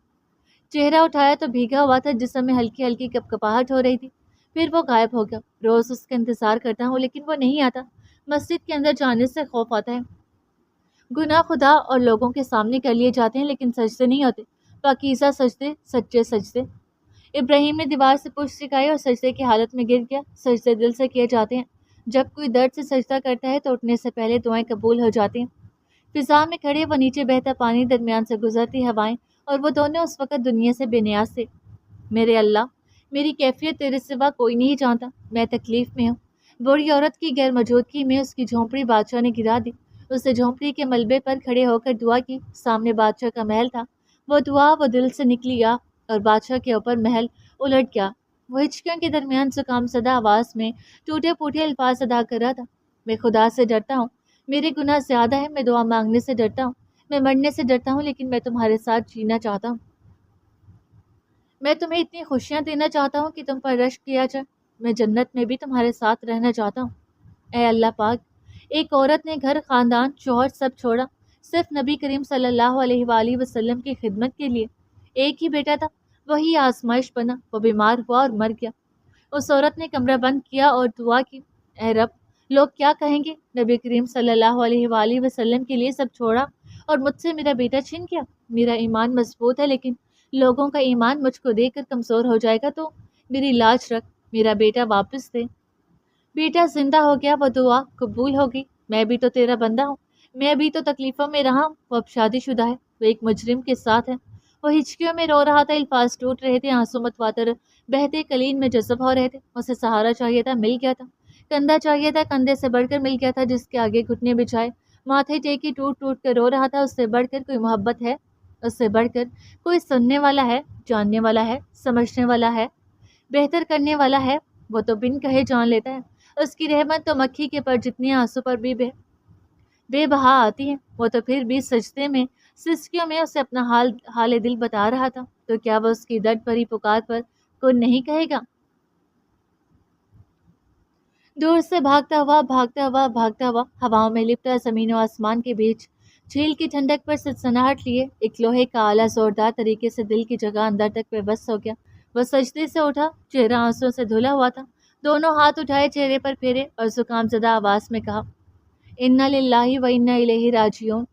چہرہ اٹھایا تو بھیگا ہوا تھا، جسم میں ہلکی ہلکی کپکپاہٹ ہو رہی تھی۔ پھر وہ غائب ہو گیا۔ روز اس کا انتظار کرتا ہوں لیکن وہ نہیں آتا۔ مسجد کے اندر جانے سے خوف آتا ہے، گناہ خدا اور لوگوں کے سامنے کر لیے جاتے ہیں لیکن سجدے نہیں ہوتے، پاکیزہ سجدے، سچے سجدے۔ ابراہیم نے دیوار سے پشت سکھائی اور سجدے کی حالت میں گر گیا۔ سجدے دل سے کیے جاتے ہیں، جب کوئی درد سے سجدہ کرتا ہے تو اٹھنے سے پہلے دعائیں قبول ہو جاتی ہیں۔ فضا میں کھڑے وہ نیچے بہتا پانی، درمیان سے گزرتی ہوائیں، اور وہ دونوں اس وقت دنیا سے بے نیاز تھے۔ میرے اللہ، میری کیفیت تیرے سوا کوئی نہیں جانتا، میں تکلیف میں ہوں۔ بوڑھی عورت کی غیر موجودگی میں اس کی جھونپڑی بادشاہ نے گرا دی۔ اس نے جھونپڑی کے ملبے پر کھڑے ہو کر دعا کی، سامنے بادشاہ کا محل تھا۔ وہ دعا وہ دل سے نکلی آ اور بادشاہ کے اوپر محل الٹ گیا۔ وہ ہچکیوں کے درمیان زکام زدہ آواز میں ٹوٹے پھوٹے الفاظ ادا کر رہا تھا۔ میں خدا سے ڈرتا ہوں، میرے گناہ زیادہ ہے، میں دعا مانگنے سے ڈرتا ہوں، میں مرنے سے ڈرتا ہوں، لیکن میں تمہارے ساتھ جینا چاہتا ہوں۔ میں تمہیں اتنی خوشیاں دینا چاہتا ہوں کہ تم پر رشک کیا جائے، میں جنت میں بھی تمہارے ساتھ رہنا چاہتا ہوں۔ اے اللہ پاک، ایک عورت نے گھر، خاندان، شوہر سب چھوڑا، صرف نبی کریم صلی اللہ علیہ وآلہ وسلم کی خدمت کے لیے۔ ایک ہی بیٹا تھا، وہی آزمائش بنا، وہ بیمار ہوا اور مر گیا۔ اس عورت نے کمرہ بند کیا اور دعا کی، اے رب، لوگ کیا کہیں گے؟ نبی کریم صلی اللہ علیہ وآلہ وسلم کے لیے سب چھوڑا اور مجھ سے میرا بیٹا چھین گیا۔ میرا ایمان مضبوط ہے لیکن لوگوں کا ایمان مجھ کو دیکھ کر کمزور ہو جائے گا، تو میری لاج رکھ، میرا بیٹا واپس دے۔ بیٹا زندہ ہو گیا، وہ دعا قبول ہوگی۔ میں بھی تو تیرا بندہ ہوں، میں بھی تو تکلیفوں میں رہا ہوں۔ وہ اب شادی شدہ ہے، وہ ایک مجرم کے ساتھ ہے۔ وہ ہچکیوں میں رو رہا تھا، الفاظ ٹوٹ رہے تھے، آنسو متواتر بہتے کلین میں جذب ہو رہے تھے۔ اسے سہارا چاہیے تھا، مل گیا تھا۔ کندھا چاہیے تھا، کندھے سے بڑھ کر مل گیا تھا۔ جس کے آگے گھٹنے بچھائے ماتھے ٹیکی ٹوٹ ٹوٹ کر رو رہا تھا۔ اس سے بڑھ کر کوئی محبت ہے؟ اس سے بڑھ کر کوئی سننے والا ہے، جاننے والا ہے، سمجھنے والا ہے، بہتر کرنے والا ہے؟ وہ تو بن کہے جان لیتا ہے۔ اس کی رحمت تو مکھی کے پر جتنی آنسو پر بھی بے بہا آتی ہے۔ وہ تو پھر بھی سجدے میں، سسکیوں میں اسے اپنا حال دل بتا رہا تھا، تو کیا وہ اس کی درد بھری پکار پر کن نہیں کہے گا؟ دور سے بھاگتا ہوا بھاگتا ہوا بھاگتا ہوا ہواؤں میں لپٹا زمین و آسمان کے بیچ جھیل کی ٹھنڈک پر سنسناہٹ لیے ایک لوہے کا آلہ زوردار طریقے سے دل کی جگہ اندر تک پیوست ہو گیا۔ وہ سجدے سے اٹھا، چہرہ آنسوں سے دھلا ہوا تھا، دونوں ہاتھ اٹھائے چہرے پر پھیرے اور زکام زدہ آواز میں کہا، انا للہ و انا الیہ راجعون۔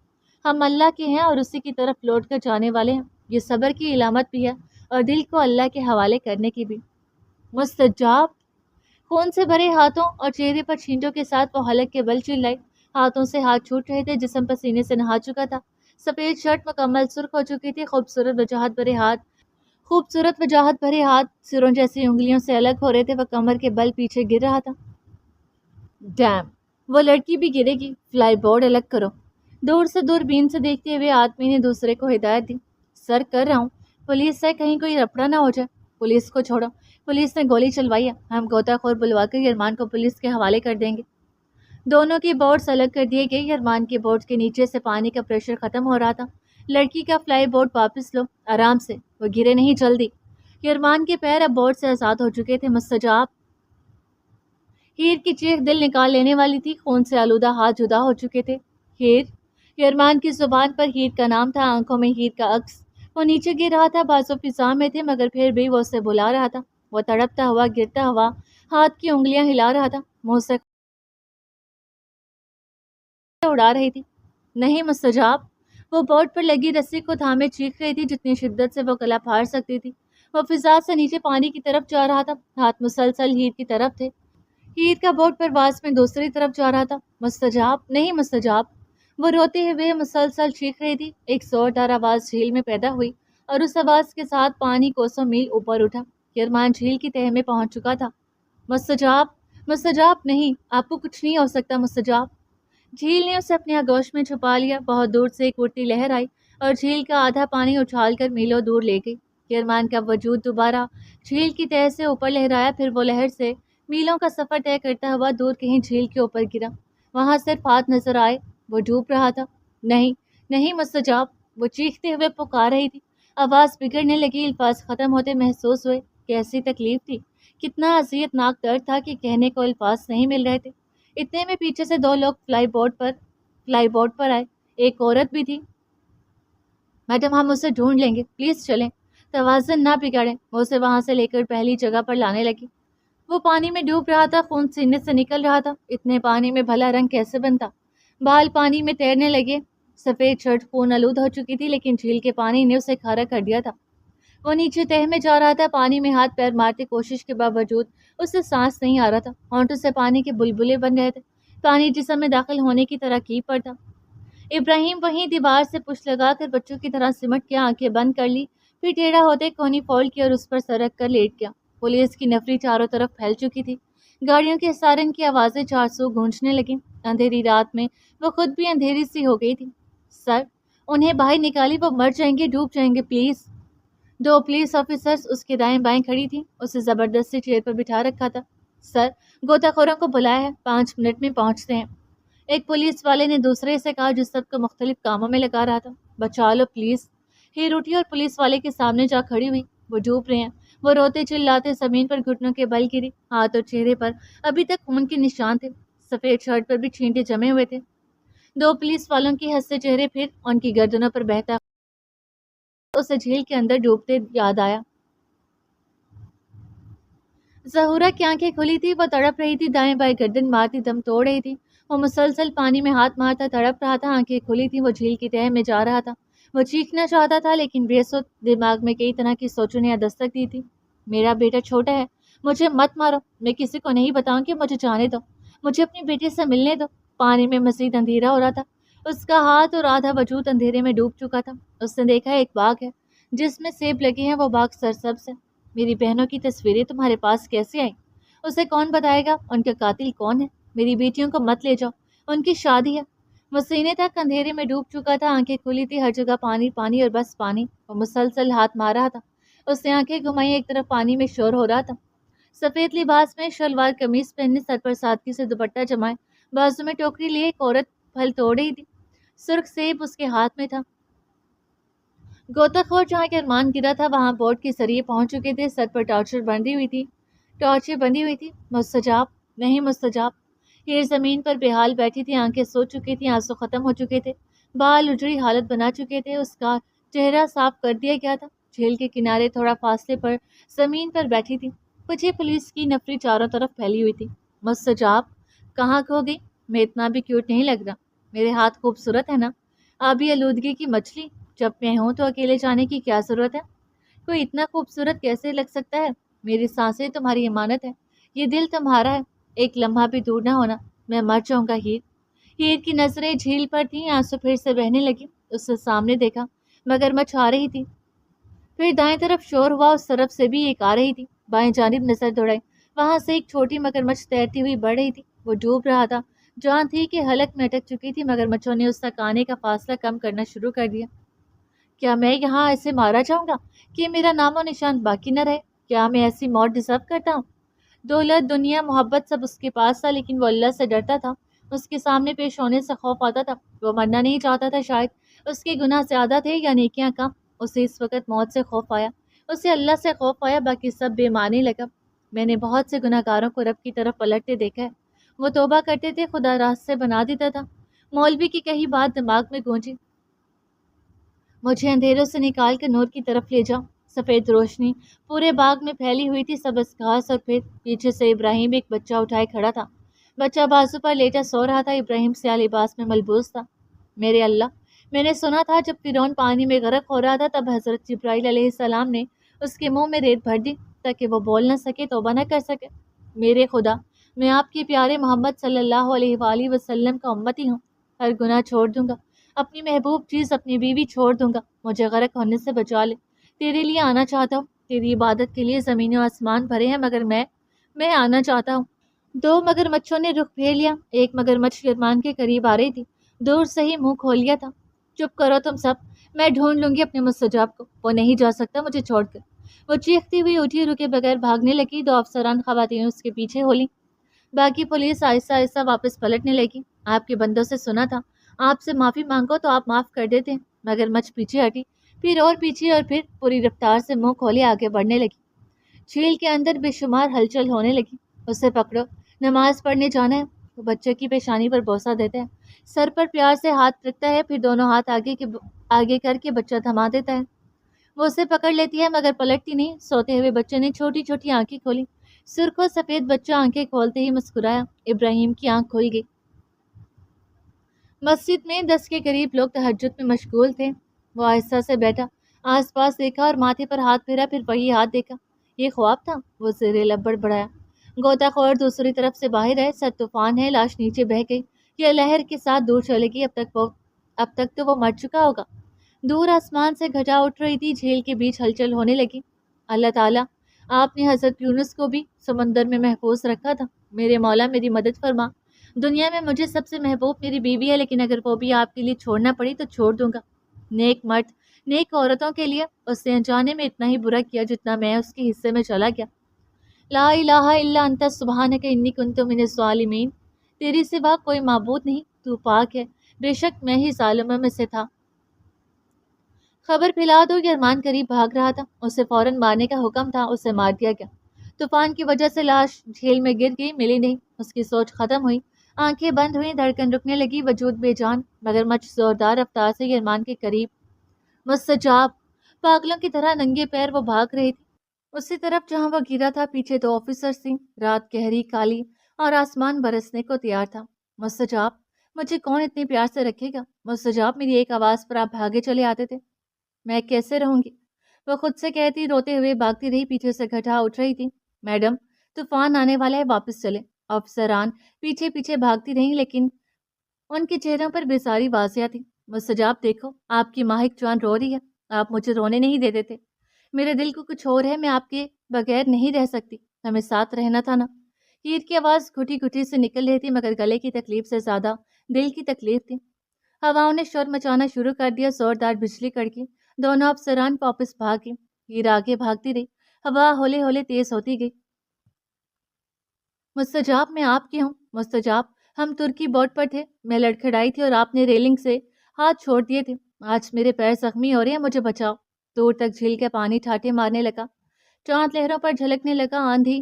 ہم اللہ کے ہیں اور اسی کی طرف لوٹ کر جانے والے ہیں۔ یہ صبر کی علامت بھی ہے اور دل کو اللہ کے حوالے کرنے کی بھی۔ مستجاب! خون سے بھرے ہاتھوں اور چہرے پر چھینٹوں کے ساتھ وہ حلق کے بل چلائی۔ ہاتھوں سے ہاتھ چھوٹ رہے تھے، جسم پسینے سے نہا چکا تھا، سفید شرٹ مکمل سرخ ہو چکی تھی، خوبصورت وجاہت بھرے ہاتھ سروں جیسی انگلیوں سے الگ ہو رہے تھے، وہ کمر کے بل پیچھے گر رہا تھا۔ ڈیم! وہ لڑکی بھی گرے گی، فلائی بورڈ الگ کرو۔ دور سے دوربین سے دیکھتے ہوئے آدمی نے دوسرے کو ہدایت دی۔ سر کر رہا ہوں، پولیس سے کہیں کوئی رپڑا نہ ہو جائے۔ پولیس کو چھوڑو، پولیس نے گولی چلوائی ہے، ہم غوطہ خور بلوا کر یرمان کو پولیس کے حوالے کر دیں گے۔ دونوں کی بورڈز الگ کر دیے گئے۔ یرمان کے بورڈ کے نیچے سے پانی کا پریشر ختم ہو رہا تھا۔ لڑکی کا فلائی بورڈ واپس لو، آرام سے، وہ گرے نہیں، جلدی۔ یرمان کے پیر اب بورڈ سے آزاد ہو چکے تھے۔ مستجاب! ہیر کی چیخ دل نکال لینے والی تھی، خون سے آلودہ ہاتھ جدا ہو چکے تھے۔ ہیر! یرمان کی زبان پر ہیر کا نام تھا، آنکھوں میں ہیر کا عکس۔ وہ نیچے گر رہا تھا، بازو فضا میں تھے، مگر پھر بھی وہ اسے بلا رہا تھا۔ وہ تڑپتا ہوا گرتا ہوا ہاتھ کی انگلیاں ہلا رہا تھا، منہ سے اڑا رہی تھی۔ نہیں مستجاب! وہ بورڈ پر لگی رسی کو تھامے چیخ رہی تھی، جتنی شدت سے وہ گلا پھاڑ سکتی تھی۔ وہ فضا سے نیچے پانی کی طرف جا رہا تھا، ہاتھ مسلسل ہیر کی طرف تھے۔ ہیر کا بورڈ پرواز میں دوسری طرف جا رہا تھا۔ مستجاب! نہیں مستجاب! وہ روتے ہوئے مسلسل چیخ رہی تھی۔ ایک زوردار آواز جھیل میں پیدا ہوئی اور اس آواز کے ساتھ پانی کوسوں میل اوپر اٹھا۔ یرمان جھیل کی تہہ میں پہنچ چکا تھا۔ مستجاب! مستجاب! نہیں، آپ کو کچھ نہیں ہو سکتا مستجاب! جھیل نے اسے اپنے آغوش میں چھپا لیا۔ بہت دور سے ایک اڑتی لہر آئی اور جھیل کا آدھا پانی اچھال کر میلوں دور لے گئی۔ یرمان کا وجود دوبارہ جھیل کی تہہ سے اوپر لہرایا، پھر وہ لہر سے میلوں کا سفر طے کرتا ہوا دور کہیں جھیل کے اوپر گرا۔ وہاں صرف ہاتھ نظر آئے، وہ ڈوب رہا تھا۔ نہیں، نہیں مستجاب! وہ چیختے ہوئے پکار رہی تھی۔ آواز بگڑنے لگی، الفاظ ختم ہوتے محسوس ہوئے۔ کیسی تکلیف تھی، کتنا اذیت ناک درد تھا کہ کہنے کو الفاظ نہیں مل رہے تھے۔ اتنے میں پیچھے سے دو لوگ فلائی بورڈ پر آئے، ایک عورت بھی تھی۔ میڈم، ہم اسے ڈھونڈ لیں گے، پلیز چلیں، توازن نہ بگاڑیں۔ وہ اسے وہاں سے لے کر پہلی جگہ پر لانے لگی۔ وہ پانی میں ڈوب رہا تھا، خون سینے سے نکل رہا تھا۔ اتنے پانی میں بھلا رنگ کیسے بنتا؟ بال پانی میں تیرنے لگے۔ سفید شرٹ خون آلود ہو چکی تھی، لیکن جھیل کے پانی نے اسے کھارا کر دیا تھا۔ وہ نیچے تہہ میں جا رہا تھا، پانی میں ہاتھ پیر مارتے کوشش کے باوجود اسے سانس نہیں آ رہا تھا۔ ہونٹوں سے پانی کے بلبلے بن رہے تھے، پانی جسم میں داخل ہونے کی ترقی پر تھا۔ ابراہیم وہیں دیوار سے پشت لگا کر بچوں کی طرح سمٹ کے آنکھیں بند کر لی، پھر ٹیڑھا ہوتے کونی فولڈ کی اور اس پر سرک کر لیٹ گیا۔ پولیس کی نفری چاروں طرف پھیل چکی تھی، گاڑیوں کے سائرن کی آوازیں چار سو گونجنے لگیں۔ اندھیری رات میں وہ خود بھی اندھیری سی ہو گئی تھی۔ سر، انہیں باہر نکالی، وہ مر جائیں گے، ڈوب جائیں گے، پلیز۔ دو پولیس آفیسرز اس کے دائیں بائیں کھڑی تھیں، اسے زبردستی چیئر پر بٹھا رکھا تھا۔ سر، غوطہ خوروں کو بلایا ہے، 5 منٹ میں پہنچتے ہیں۔ ایک پولیس والے نے دوسرے سے کہا جو سب کو مختلف کاموں میں لگا رہا تھا۔ بچا لو پلیز۔ ہیر اٹھی اور پولیس والے کے سامنے جا کھڑی ہوئی۔ وہ ڈوب رہے ہیں۔ وہ روتے چلاتے زمین پر گھٹنوں کے بل گری، ہاتھ اور چہرے پر ابھی تک خون کے نشان تھے، سفید شرٹ پر بھی چھینٹے جمے ہوئے تھے۔ دو پولیس والوں کی ہنستے چہرے پھر ان کی گردنوں پر بہتا اسے جھیل کے اندر ڈوبتے یاد آیا۔ ظہورہ کی آنکھیں کھلی تھی، وہ تڑپ رہی تھی، دائیں بائیں گردن مارتی دم توڑ رہی تھی۔ وہ مسلسل پانی میں ہاتھ مارتا تڑپ رہا تھا، آنکھیں کھلی تھی، وہ جھیل کی تہہ میں جا رہا تھا۔ وہ چیخنا چاہتا تھا، لیکن بے سود دماغ میں کئی طرح کی سوچوں نے دستک دی تھی۔ میرا بیٹا چھوٹا ہے، مجھے مت مارو، میں کسی کو نہیں بتاؤں گی، مجھے جانے دو، مجھے اپنی بیٹی سے ملنے دو۔ پانی میں مزید اندھیرا ہو رہا تھا، اس کا ہاتھ اور آدھا وجود اندھیرے میں ڈوب چکا تھا۔ اس نے دیکھا ایک باغ ہے جس میں سیب لگے ہیں، وہ باغ سرسبز ہے۔ میری بہنوں کی تصویریں تمہارے پاس کیسے آئیں؟ اسے کون بتائے گا ان کا قاتل کون ہے؟ میری بیٹیوں کو مت لے جاؤ، ان کی شادی ہے۔ وہ سینے تک اندھیرے میں ڈوب چکا تھا، آنکھیں کھلی تھی، ہر جگہ پانی پانی اور بس پانی۔ وہ مسلسل ہاتھ مار رہا تھا، اس نے آنکھیں گھمائی، ایک طرف پانی میں شور ہو رہا تھا۔ سفید لباس میں شلوار قمیض پہنے، سر پر سادگی سے دوپٹہ جمائے، بازو میں ٹوکری لیے ایک عورت پھل توڑ رہی تھی، سرخ سیب اس کے ہاتھ میں تھا۔ غوطہ خور جہاں یرمان گرا تھا وہاں بورڈ کے ذریعے پہنچ چکے تھے، سر پر ٹارچر بندھی ہوئی تھی۔ مستجاب! نہیں مستجاب۔ ہیر زمین پر بے حال بیٹھی تھی، آنکھیں سو چکی تھی، آنسو ختم ہو چکے تھے، بال اجڑی حالت بنا چکے تھے، اس کا چہرہ صاف کر دیا گیا تھا۔ جھیل کے کنارے تھوڑا فاصلے پر زمین پر بیٹھی تھی، مجھے پولیس کی نفری چاروں طرف پھیلی ہوئی تھی۔ مستجاب کہاں کھو گئی؟ میں اتنا بھی کیوٹ نہیں لگ رہا؟ میرے ہاتھ خوبصورت ہے نا؟ آبی آلودگی کی مچھلی، جب میں ہوں تو اکیلے جانے کی کیا ضرورت ہے؟ کوئی اتنا خوبصورت کیسے لگ سکتا ہے؟ میری سانسیں تمہاری امانت ہے، یہ دل تمہارا ہے، ایک لمحہ بھی دور نہ ہونا، میں مر جاؤں گا ہیر۔ ہیر کی نظریں جھیل پر تھیں، آنسو پھر سے بہنے لگی۔ اس نے سامنے دیکھا، مگرمچھ آ رہی تھی۔ پھر دائیں طرف شور ہوا، اس طرف سے بھی ایک آ رہی تھی۔ بائیں جانب نظر دوڑائی، وہاں سے ایک چھوٹی مگرمچھ تیرتی ہوئی بڑھ رہی تھی۔ وہ ڈوب رہا تھا، جان تھی کہ حلق میں اٹک چکی تھی۔ مگرمچھوں نے اس تک آنے کا فاصلہ کم کرنا شروع کر دیا۔ کیا میں یہاں ایسے مارا جاؤں گا کہ میرا نام و نشان باقی نہ رہے؟ کیا میں ایسی موت ڈیزرو کرتا ہوں؟ دولت، دنیا، محبت سب اس کے پاس تھا، لیکن وہ اللہ سے ڈرتا تھا، اس کے سامنے پیش ہونے سے خوف آتا تھا۔ وہ مرنا نہیں چاہتا تھا، شاید اس کے گناہ زیادہ تھے یا نیکیاں کم۔ اسے اس وقت موت سے خوف آیا، اسے اللہ سے خوف آیا، باقی سب بے معنی لگا۔ میں نے بہت سے گناہ گاروں کو رب کی طرف پلٹتے دیکھا ہے، وہ توبہ کرتے تھے، خدا راستے بنا دیتا تھا۔ مولوی کی کہی بات دماغ میں گونجی، مجھے اندھیروں سے نکال کر نور کی طرف لے جاؤ۔ سفید روشنی پورے باغ میں پھیلی ہوئی تھی، سبز گھاس اور پھر پیچھے سے ابراہیم ایک بچہ اٹھائے کھڑا تھا۔ بچہ بازو پر لیٹا سو رہا تھا، ابراہیم سیاہ لباس میں ملبوس تھا۔ میرے اللہ، میں نے سنا تھا جب فرعون پانی میں غرق ہو رہا تھا تب حضرت جبرائیل علیہ السلام نے اس کے منہ میں ریت بھر دی تاکہ وہ بول نہ سکے، توبہ نہ کر سکے۔ میرے خدا، میں آپ کے پیارے محمد صلی اللہ علیہ وآلہ وسلم کا امتی ہوں، ہر گناہ چھوڑ دوں گا، اپنی محبوب چیز اپنی بیوی چھوڑ دوں گا، مجھے غرق ہونے سے بچا لے، تیرے لیے آنا چاہتا ہوں، تیری عبادت کے لیے زمین و آسمان بھرے ہیں مگر میں آنا چاہتا ہوں۔ دو مگرمچھوں نے رخ پھیر لیا، ایک مگرمچھ ارمان کے قریب آ رہی تھی، دور سے ہی منہ کھول لیا تھا۔ چپ کرو تم سب، میں ڈھونڈ لوں گی اپنے مستجاب کو، وہ نہیں جا سکتا مجھے چھوڑ کر۔ وہ چیختی ہوئی اٹھی، رکے بغیر بھاگنے لگی، دو افسران خواتین اس کے پیچھے ہو لیں۔ باقی پولیس آہستہ آہستہ واپس پلٹنے لگی۔ آپ کے بندوں سے سنا تھا، آپ سے معافی مانگو تو آپ معاف کر دیتے ہیں۔ مگرمچھ پیچھے ہٹی، پھر اور پیچھے، اور پھر پوری رفتار سے منہ کھولے آگے بڑھنے لگی۔ جھیل کے اندر بے شمار ہلچل ہونے لگی۔ اسے پکڑو، نماز پڑھنے جانا ہے۔ وہ بچے کی پیشانی پر بوسہ دیتا ہے، سر پر پیار سے ہاتھ رکھتا ہے، پھر دونوں ہاتھ آگے کر کے بچہ تھما دیتا ہے۔ وہ اسے پکڑ لیتی ہے مگر پلٹتی نہیں۔ سوتے ہوئے بچے نے چھوٹی چھوٹی آنکھیں کھولی، سرخ و سفید بچہ آنکھیں کھولتے ہی مسکرایا۔ ابراہیم کی آنکھ کھل گئی۔ مسجد میں 10 کے قریب لوگ تہجد میں مشغول تھے۔ وہ آہستہ سے بیٹھا، آس پاس دیکھا اور ماتھے پر ہاتھ پھیرا، پھر وہی ہاتھ دیکھا۔ یہ خواب تھا؟ وہ زیر لب بڑبڑایا۔ غوطہ خور دوسری طرف سے باہر ہے، سر طوفان ہے، لاش نیچے بہہ گئی، یہ لہر کے ساتھ دور چلے گی، اب تک تو وہ مر چکا ہوگا۔ دور آسمان سے گھٹا اٹھ رہی تھی، جھیل کے بیچ ہلچل ہونے لگی۔ اللہ تعالیٰ، آپ نے حضرت یونس کو بھی سمندر میں محفوظ رکھا تھا، میرے مولا میری مدد فرما۔ دنیا میں مجھے سب سے محبوب میری بیوی ہے، لیکن اگر وہ بھی آپ کے لیے چھوڑنا پڑی تو چھوڑ دوں گا۔ نیک مرد نیک عورتوں کے لیے اس نے انجانے میں اتنا ہی برا کیا جتنا میں اس کے حصے میں چلا گیا۔ لا الہ الا انت سبحانک انی کنت من الظالمین، تیری سوا کوئی معبود نہیں، تو پاک ہے، بے شک میں ہی ظالموں میں سے تھا۔ خبر پھیلا دو کہ ارمان قریب بھاگ رہا تھا، اسے فوراً مارنے کا حکم تھا، اسے مار دیا گیا۔ طوفان کی وجہ سے لاش جھیل میں گر گئی، ملی نہیں۔ اس کی سوچ ختم ہوئی، آنکھیں بند ہوئیں، دھڑکن رکنے لگی، وجود بے جان۔ مگرمچھ زوردار رفتار سے ارمان کے قریب۔ مستجاب، پاگلوں کی طرح ننگے پیر وہ بھاگ رہی تھی اسی طرف جہاں وہ گرا تھا۔ پیچھے 2 آفیسرز تھیں، رات گہری کالی اور آسمان برسنے کو تیار تھا۔ مستجاب، مجھے کون اتنے پیار سے رکھے گا؟ مستجاب، میری ایک آواز پر آپ بھاگے چلے آتے تھے، میں کیسے رہوں گی؟ وہ خود سے کہتی، روتے ہوئے بھاگتی رہی، پیچھے سے گھٹا اٹھ رہی تھی۔ میڈم، طوفان آنے والا ہے، واپس چلے۔ افسران پیچھے پیچھے بھاگتی رہیں، لیکن ان کے چہروں پر بیزاری واضح تھی۔ مستجاب، دیکھو، آپ کی ماں ایک جوان رو رہی ہے، آپ مجھے رونے نہیں دیتے تھے، میرے دل کو کچھ اور ہے، میں آپ کے بغیر نہیں رہ سکتی، ہمیں ساتھ رہنا تھا نا۔ ہیر کی آواز گھٹی گھٹی سے نکل رہی تھی، مگر گلے کی تکلیف سے زیادہ دل کی تکلیف تھی۔ ہواؤں نے شور مچانا شروع کر دیا، زوردار بجلی کڑکی، دونوں افسران واپس بھاگے۔ ہیر آگے بھاگتی رہی، ہوا ہولے ہولے تیز ہوتی گئی۔ مستجاب، میں آپ کی ہوں۔ مستجاب، ہم ترکی بورڈ پر تھے، میں لڑکھڑائی تھی اور آپ نے ریلنگ سے ہاتھ چھوڑ دیے تھے، آج میرے پیر زخمی ہو رہے ہیں، مجھے بچاؤ۔ دور تک جھیل کا پانی ٹھاٹھے مارنے لگا، چاند لہروں پر جھلکنے لگا، آندھی